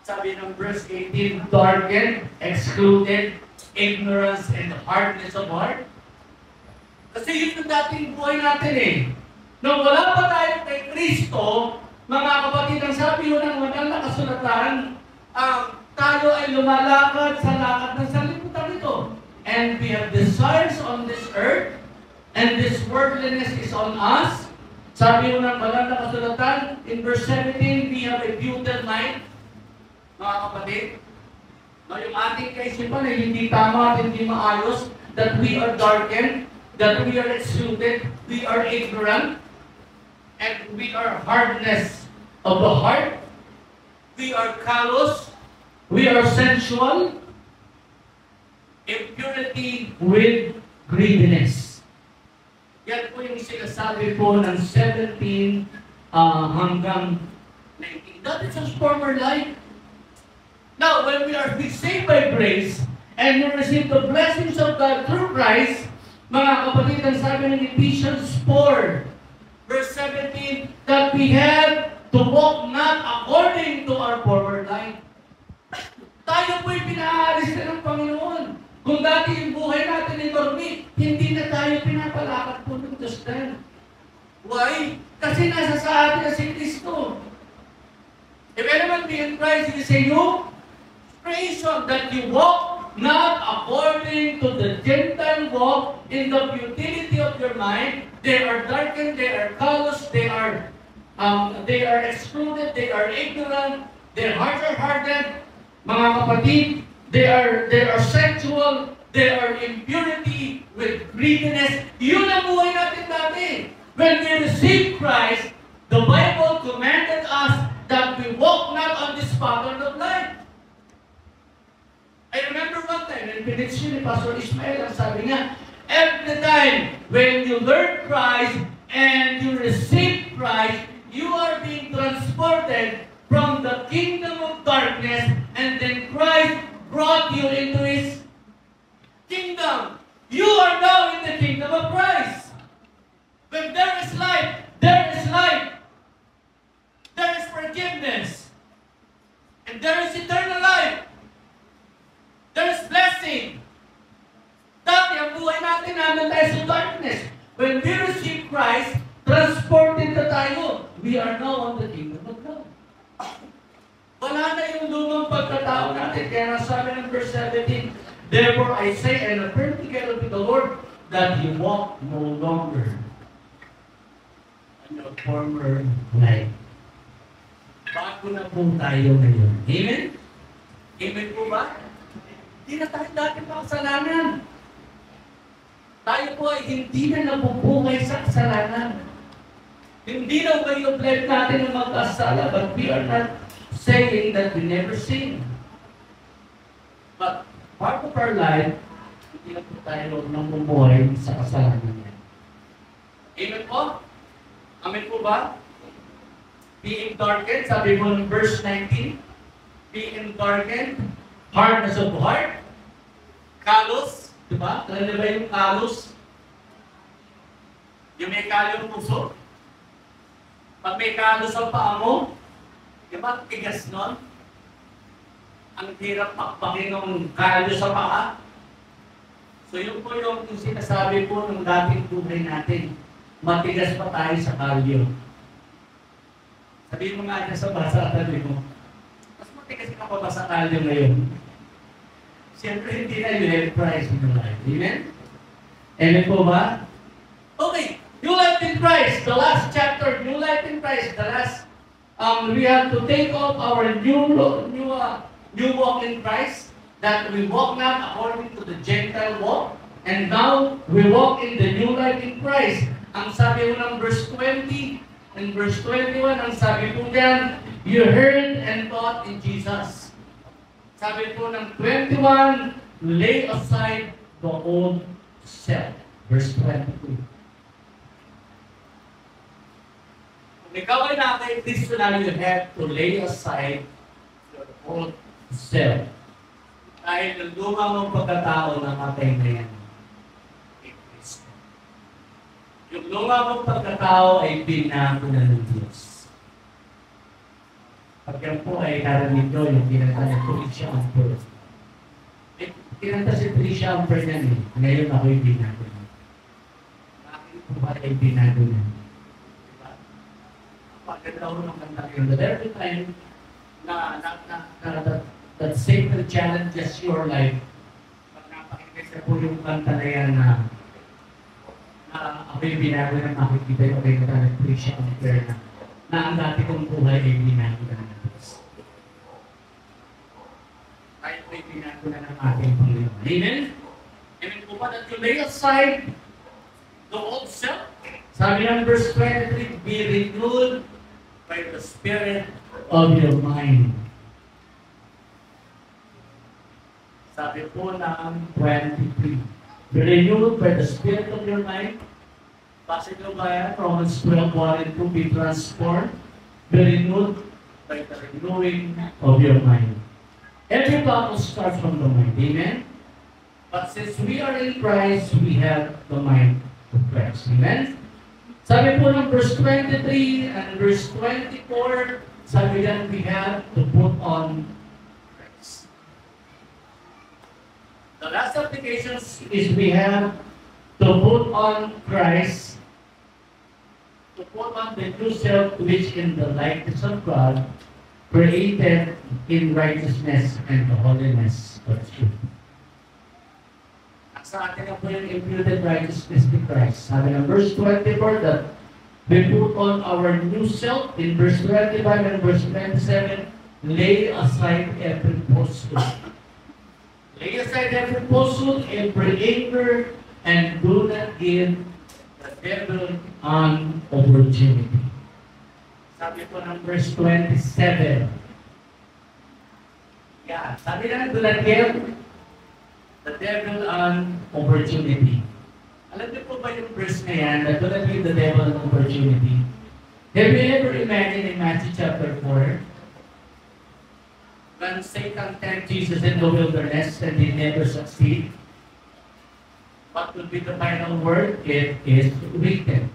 Sabi ng verse 18, darkened, excluded, ignorance, and hardness of heart. Kasi yun yung dating buhay natin eh. Nung wala pa tayo kay Kristo, mga kapatid, ang sabi yun ng banal na kasulatan, tayo ay lumalakad sa lakad ng sanlibutan nito. And we have desires on this earth, and this worldliness is on us. Sabi yun ng banal na kasulatan, in verse 17, we have a futile mind, mga kapatid. No, yung ating kaisipan ay hindi tama at hindi maayos, that we are darkened, that we are excluded, we are ignorant, and we are hardness of the heart. we are callous, we are sensual, impurity with greediness. Yan po yung sinasabi po ng 17 hanggang 19. That is our former life. Now, when we are saved by grace, and we receive the blessings of God through Christ, mga kapatid, ang sabi ng Ephesians 4, verse 17, that we have to walk not according to our former life. Tayo po'y pinaalis na ng Panginoon. Kung dati yung buhay natin ay dormi, hindi na tayo pinapalakad po ng Diyos na. Why? Kasi nasa sa atin na si Kristo. If anyone be in Christ, he say, you praise Him that you walk not according to the Gentile walk in the futility of your mind. They are darkened, they are callous, they are excluded, they are ignorant, their hearts are hardened. Mga kapatid, they are sensual, they are impurity with greediness. Yun ang buhay natin dati. When we received Christ, the Bible commanded us that we walk not on this pattern of life. I remember one time, in prediction ni Pastor Ismael, ang sabi niya, every time when you learn Christ and you receive Christ, you are being transported from the kingdom of darkness, and then Christ brought you into His kingdom. You are now in the kingdom of Christ. When there is life, there is life. There is forgiveness. And there is eternal life. There is blessing. Dati ang buhay natin namin tayo sa darkness. When we receive Christ, transported na tayo. We are now on the kingdom of God. Wala na yung lumang pagkatao natin. Kaya nasabi ng verse 17, therefore I say and affirm together with the Lord that you walk no longer in your former life. Bago na po tayo ngayon. Amen? Amen po ba? Hindi na tayo dati makasalanan. Tayo po ay hindi na nabubuhay sa kasalanan. Hindi na way of life natin ang magkasala, but we are not saying that we never sin. But part of our life, hindi na po tayo nabubuhay sa kasalanan yan. Amen po? Amen po ba? Being darkened, sabi mo ng verse 19, being darkened, hardness of heart, callous, di ba? Alam niyo ba yung callous? Yung may kalo ng puso? Pag may callous ang paa mo, di ba? Tigas nun? Ang hirap pakpakin ng callous sa paa. So yun po yung sinasabi po ng dating buhay natin. Matigas pa tayo sa kalyo. Sabihin mo nga niya sa basa at sabi mo, mas matigas ka pa ba sa kalyo ngayon? Siyempre hindi na yun price in your life. Amen? Amen po ba? Okay, new life in Christ. The last chapter, new life in Christ. The last, we have to take off our new walk in Christ. That we walk not according to the Gentile walk. And now, we walk in the new life in Christ. Ang sabi mo ng verse 20 and verse 21, ang sabi po dyan, you heard and taught in Jesus. Sabi po ng 21, lay aside the old self. Verse 22. Kung ikaw ay nakaka-Kristo na, you have to lay aside your old self. Dahil ang luma mong pagkatao na matay na yan. Yung luma mong pagkatao ay binago na ng Diyos. Pag yan po ay narinig nyo, yung kinanta ni Tricia Amper. Kinanta si Tricia Amper yan eh. Ngayon ako'y binago na. Bakit po ba ay binago na? Diba? Pagkanda ko ng kanta yun. But every time that Satan challenges your life, pag napakinggan siya po yung kanta na yan na ako'y binago na makikita yung kanta ni Tricia Amper na ang dati kong buhay ay binago na ng Diyos. Tayo po'y binago na ng ating Panginoon. Amen? Amen po ba that you lay aside the old self? Sabi ng verse 23, be renewed by the spirit of your mind. Sabi po ng 23. Be renewed by the spirit of your mind. Pasig nyo ba yan? Romans 12, 1 and 2, be transformed. Be renewed by the renewing of your mind. Every battle starts from the mind. Amen? But since we are in Christ, we have the mind of Christ. Amen? Sabi po ng verse 23 and verse 24, sabi yan, we have to put on Christ. The last applications is we have to put on Christ, to put on the new self which in the likeness of God, created in righteousness and the holiness of truth. At sa atin na po yung imputed righteousness ni Christ. Sabi ng verse 24 that we put on our new self. In verse 25 and verse 27, lay aside every falsehood. Lay aside every falsehood, every anger, and do not give the devil an opportunity. Sabi po ng verse 27. Yeah, sabi na, do not give the devil an opportunity. Alam niyo po ba yung verse na yan, that do not give the devil an opportunity? Have you ever imagined in Matthew chapter 4, when Satan tempted Jesus in the wilderness and he never succeed? What will be the final word? It is written.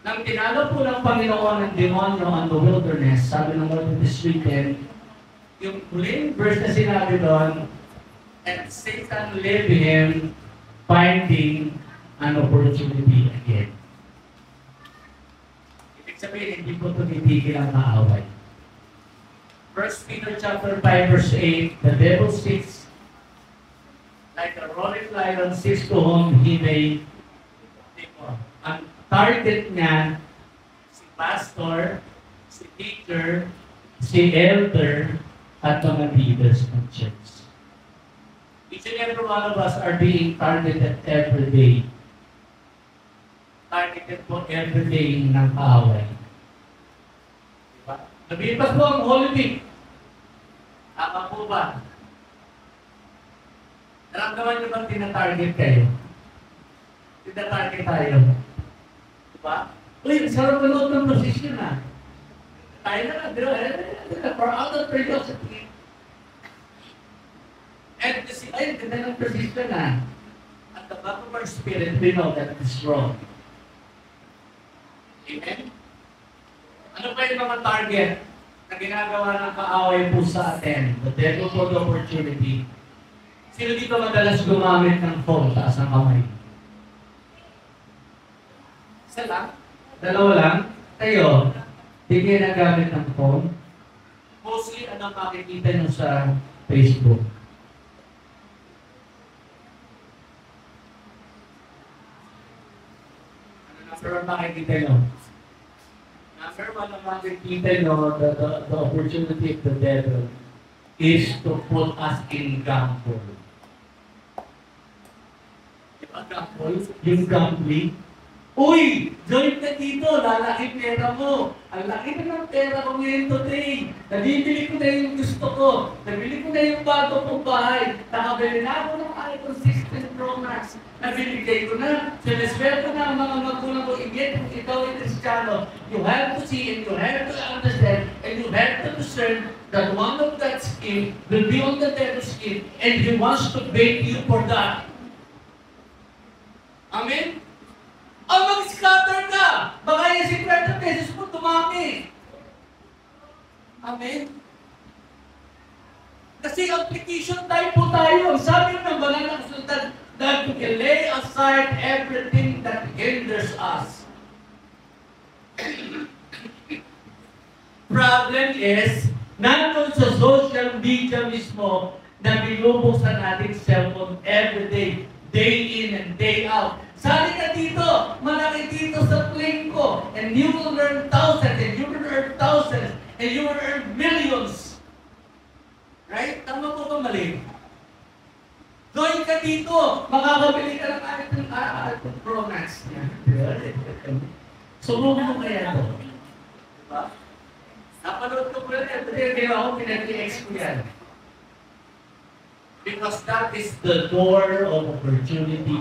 Nang tinalo po ng Panginoon ng demonyo on the wilderness, sabi ng Lord, it is written, yung huling verse na sinabi doon, and Satan left him finding an opportunity again. Ibig sabihin, hindi po tumitigil ang kaaway. 1 Peter chapter 5 verse 8, the devil sits like a roaring lion, seeks to whom he may. Ang target niya, si pastor, si teacher, si elder, at mga leaders ng church. Each and every one of us are being targeted every day. Targeted po every day ng kaaway. Diba? Nabipas po ang Holy Week. Tama po ba? Naramdaman niyo bang tinatarget kayo? Tinatarget tayo. Diba? Uy, sarap manood ng position ah. Tayo na lang, for out of curiosity. And kasi, ay, ganda ng position ah. At the back of our spirit, we know that it's wrong. Amen? Ano pa yung mga target na ginagawa ng kaaway po sa atin? The devil for the opportunity. Sino dito madalas gumamit ng phone? Taas ang kamay. Isa lang? Dalawa lang? Kayo, di kayo nagamit ng phone? Mostly, ano makikita nyo sa Facebook? Ano number one makikita nyo? Number one ang makikita nyo, the opportunity of the devil is to put us in gamble. Yung gambling. Uy! Join ka dito! Lalaki pera mo! Ang laki na ng pera ko ngayon today! Nabibili ko na yung gusto ko! Nabili ko na yung bago kong bahay! Nakabili na ako ng iPhone 16 Pro Max! Nabibigay ko na! Sineswelto na ang mga magulang ko. Igit kung ikaw ay Kristiyano. You have to see and you have to understand and you have to discern that one of that scheme will be on the devil's scheme and he wants to bait you for that. Amen? Ang mag-scatter ka! Baka yung 50 pesos mo tumami. Amen? Kasi application type po tayo. Sabi ng banal na kasultan that we can lay aside everything that hinders us. Problem is, nandun sa social media mismo na binubuksan natin cellphone every day in and day out. Sali ka dito, malaki dito sa plane ko, and you will earn thousands, and you will earn thousands, and you will earn millions. Right? Tama po ba mali? Join ka dito, makakabili ka ng iPhone Pro Max. Subukan mo kaya ito. Diba? Napanood ko po yan, kaya ako pinag-i-ex ko yan. Because that is the door of opportunity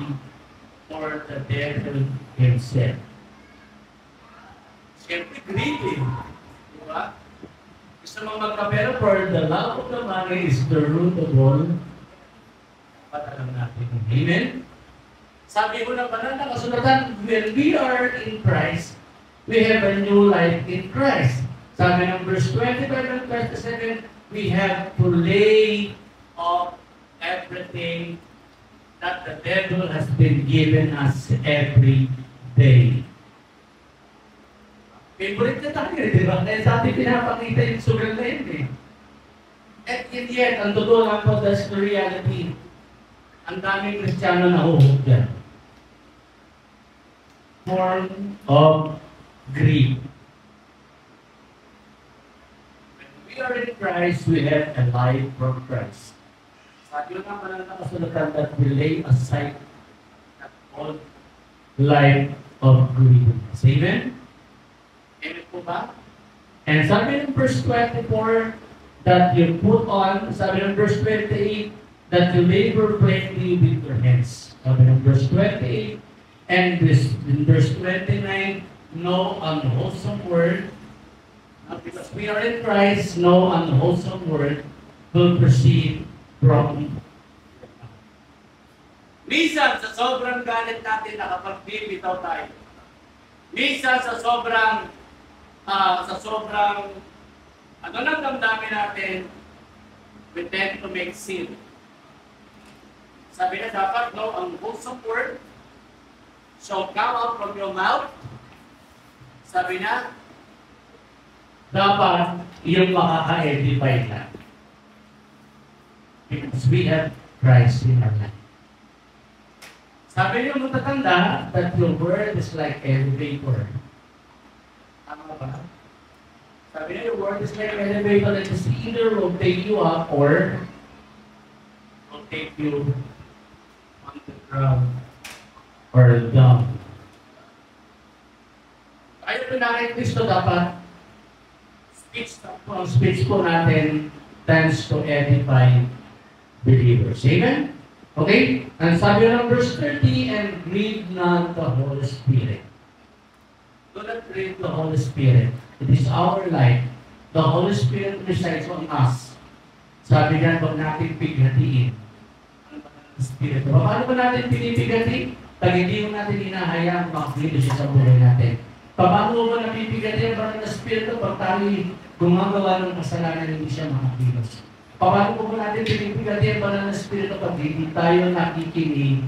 for the devil himself. Siyempre, greedy. Di ba? Gusto mong magkapera, for the love of the money is the root of all. Patalang natin. Amen? Sabi ko ng banal na kasulatan, when we are in Christ, we have a new life in Christ. Sabi ng verse 25 and 27, we have to lay off everything that the devil has been given us every day. Favorite na tayo, di ba? Dahil sa ating pinapakita yung sugal na yun eh. At yet, ang totoo lang po, that's the reality. Ang daming Kristiyano na huhog dyan. Form of greed. When we are in Christ, we have a life from Christ. Sabi nga pa ng kasulatan that we lay aside that old life of greediness. Amen? Amen po ba? And sabi ng verse 24, that you put on, sabi ng verse 28, that you labor plenty with your hands. Sabi ng verse 28, and this, in verse 29, no unwholesome word, because we are in Christ, no unwholesome word will proceed from. Minsan sa sobrang galit natin nakapagbibitaw tayo. Minsan sa sobrang ano nang damdamin natin, we tend to make sin. Sabi na dapat no unwholesome word shall come out from your mouth. Sabi na, dapat yung makaka-edify na. Because we have Christ in our life. Sabi niyo matatanda that your word is like elevator. Tama ba? Sabi niyo your word is like elevator that is either will take you up or will take you on the ground or down. Ayaw po natin Kristo dapat speech po natin tends to edify believers. Amen? Okay? And sabi ng verse 30, and grieve not the Holy Spirit. Do not grieve the Holy Spirit. It is our life. The Holy Spirit resides on us. Sabi nga, huwag natin pighatiin ang Spirit. Paano ba natin pinipigati? Pag hindi mo natin hinahayaan, makakilo siya sa buhay natin. Paano ba napipigati ang ng Espiritu pag tayo gumagawa ng kasalanan, hindi siya makakilos? Paano po natin pinipigati ang banal na Espiritu pag hindi tayo nakikinig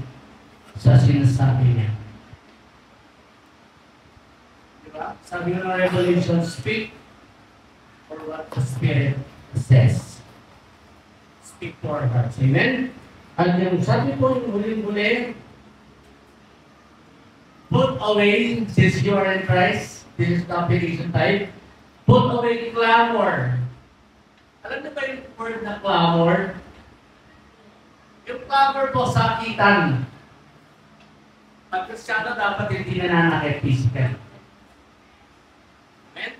sa sinasabi niya? Diba? Sabi ng Revelation, speak for what the Spirit says. Speak to our hearts. Amen? At yung sabi po yung huling-huli, put away, since you are in Christ, this is the application type, put away clamor. Alam niyo ba yung word na clamor? Yung clamor po, sakitan. Pag Kristiyano, dapat hindi nananakit physical. Amen?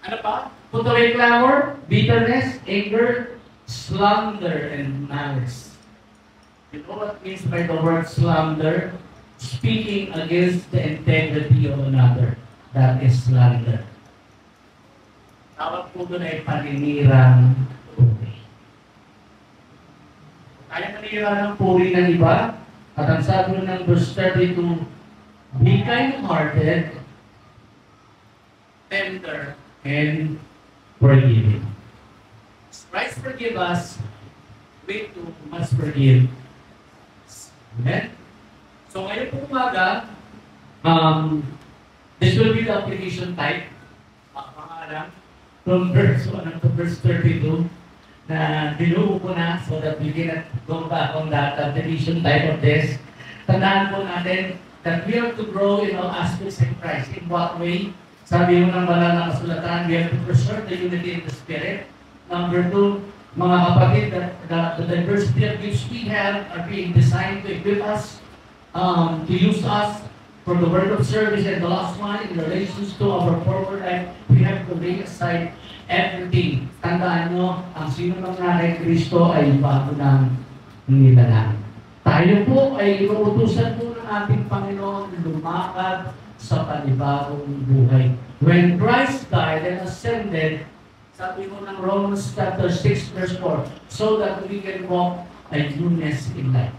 Ano pa? Put away clamor, bitterness, anger, slander, and malice. You know what means by the word slander? Speaking against the integrity of another. That is slander. Tawag po doon ay paninirang puri. Kaya manira ng puri ng iba. At ang sabi ng verse 32, be kind-hearted, tender, and forgiving. Christ forgive us, we too must forgive. Amen? So ngayon po umaga, this will be the application type. Pangalan, from verse 1 to verse 32, na binuo ko na so that we cannot go back on that application type of this. Tandaan po natin that we have to grow in all aspects in Christ. In what way? Sabi mo ng banal na kasulatan, we have to preserve the unity in the Spirit. Number 2, mga kapatid, the diversity of gifts we have are being designed to equip us, to use us for the work of service. And the last one, in relations to our forward life, we have to lay aside everything. Tandaan nyo, ang sino ng kay Kristo ay bago ng nilalang. Tayo po ay inuutusan po ng ating Panginoon lumakad sa panibagong buhay. When Christ died and ascended, sabi mo ng Romans chapter 6 verse 4, so that we can walk a newness in life.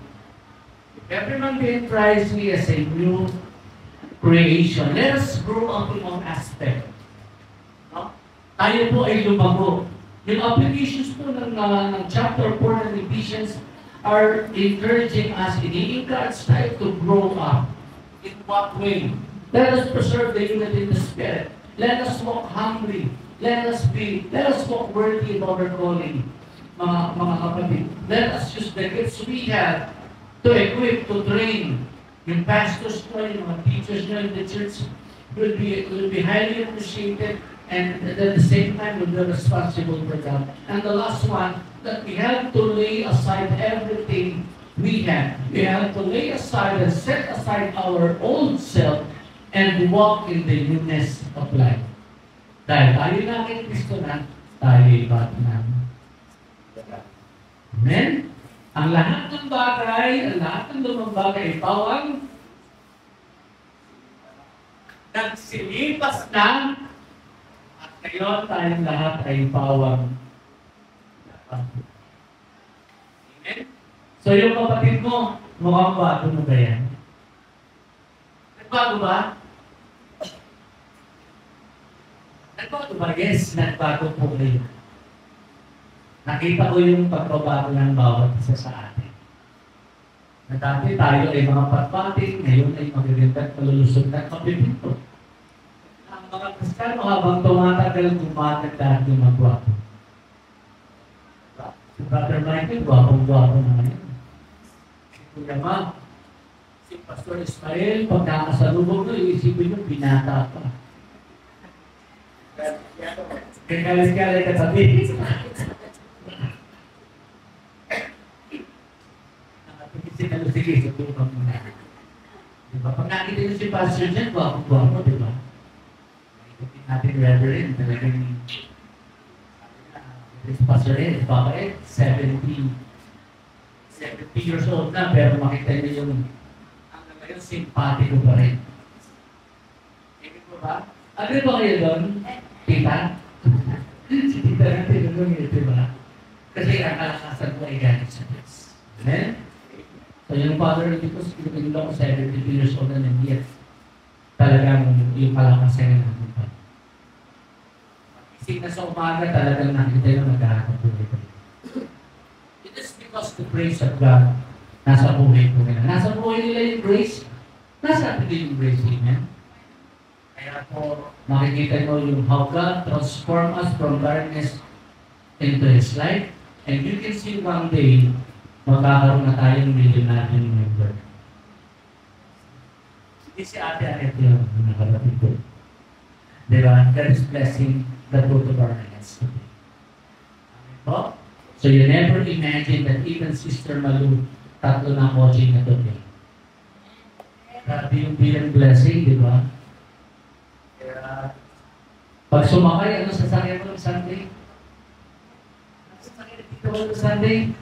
If everyone be in Christ, he is a new creation. Let us grow up in all aspect. No? Tayo po ay lumago. Yung applications po ng chapter 4 ng Ephesians are encouraging us, ini-encourage tayo to grow up. In what way? Let us preserve the unity in the Spirit. Let us walk humbly. Let us walk worthy of our calling, mga kapatid. Let us use the gifts we have to equip, to train. Yung pastors ko, yung mga teachers nyo in the church will be highly appreciated and at the same time will be responsible for them. And the last one, that we have to lay aside everything we have. We have to lay aside and set aside our old self and walk in the newness of life. Dahil tayo na kay Kristo na, tayo iba't na. Amen? Ang lahat ng bagay ay bawang nagsilipas na at ngayon tayong lahat ay bawang. Amen? So yung kapatid mo, mukhang bago mo ba yan? Nagbago ba? Nagbago ba? Yes, nagbago po kayo. Nakita ko yung pagbabago ng bawat isa sa atin. Na dati tayo ay mga patpating, ngayon ay magaganda at malulusog na kapipito. Ang mga Kristiyano habang tumatagal, tumatagdahan yung magwapo. Si Brother Michael, gwapong-gwapo na ngayon. Si Kuya Ma, si Pastor Ismael, pag nakasalubog nyo, iisipin nyo, binata pa. Kagalis-galis ka sabi. Sige, subukan mo na. Diba? Pag nakita nyo si Pastor dyan, gwapong-gwapo, diba? Nakikita natin Reverend, talagang si Pastor Ed, Papa Ed, 70 years old na, pero makita nyo yung hanggang ngayon, simpatiko pa rin. Hindi po ba? Ano ba kayo doon? Tita? Si Tita natin doon yun, diba? Kasi ang kalakasan ko ay galit sa Diyos. Amen? So yung father, because pinagin ako 72 years old na yet talagang yung kalakasan na natin pa. Isig na sa umaga, talagang nakita yung naghahanap buhay ko. It is because the grace of God nasa buhay ko nila. Nasa buhay nila yung grace, nasa atin din yung grace, amen? Kaya po, makikita mo yung how God transform us from darkness into His light. And you can see one day, magkakaroon na tayong millionaire member. Hindi si Ate Anet yun, mga kapatid ko. Diba? God is blessing the both of our hands today. Amen po? So you never imagine that even Sister Malu, tatlo na coaching na today. Grabe yung bilang blessing, di ba? Kaya, pag sumakay, ano sasakyan mo ng Sunday? Ano sasakyan dito mo ng Sunday?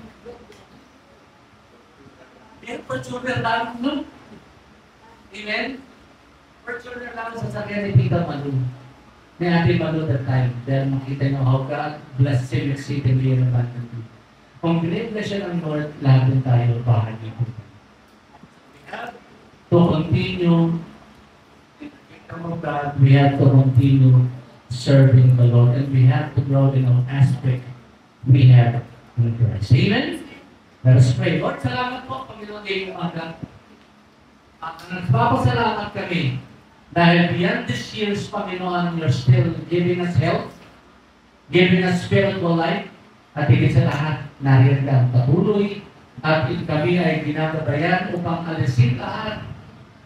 Yan, Fortuner lang, no? Amen? Fortuner lang sa sakyan ni Tita Malu. Ni Ate Malu that time. Dahil makita nyo how God bless him exceedingly and abundantly. Kung binibless siya ng Lord, lahat din tayo bahagi po. We have to continue in the kingdom of God. We have to continue serving the Lord. And we have to grow in all aspect we have in Christ. Amen? Let us pray. Lord, salamat po, Panginoon, ngayong umaga. At nagpapasalamat kami dahil beyond this year's, Panginoon, you're still giving us health, giving us spiritual life, at higit sa lahat, nariyan ka patuloy, at kami ay ginagabayan upang alisin lahat,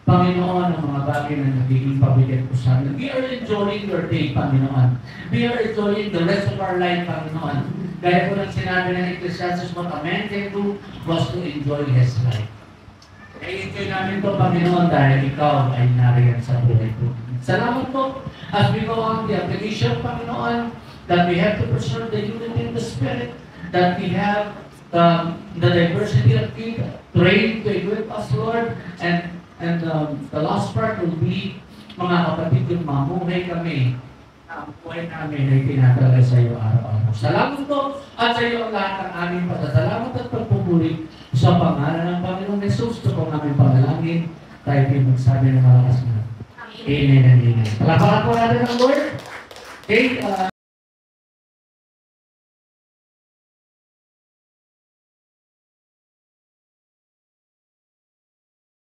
Panginoon, ang mga bagay na nagiging pabigat ko sa amin. We are enjoying your day, Panginoon. We are enjoying the rest of our life, Panginoon. Gaya po ng sinabi ng Ecclesiastes, what a man can do was to enjoy his life. I-enjoy namin ito, Panginoon, dahil ikaw ay nariyan sa buhay ko. Salamat po as we go on the application, Panginoon. that we have to preserve the unity in the Spirit, that we have the diversity of people, praying to equip us, Lord, and the last part will be, mga kapatid, yung mamuhay kami, ang buhay namin ay tinatala sa iyo araw-araw. Salamat po at sa iyo ang lahat ng aming pasasalamat at pagpupuri sa pangalan ng Panginoong Jesus. Ito po namin panalangin, tayo din magsabi ng malakas na. Amen and amen. Palapakan po natin ang Lord. Okay,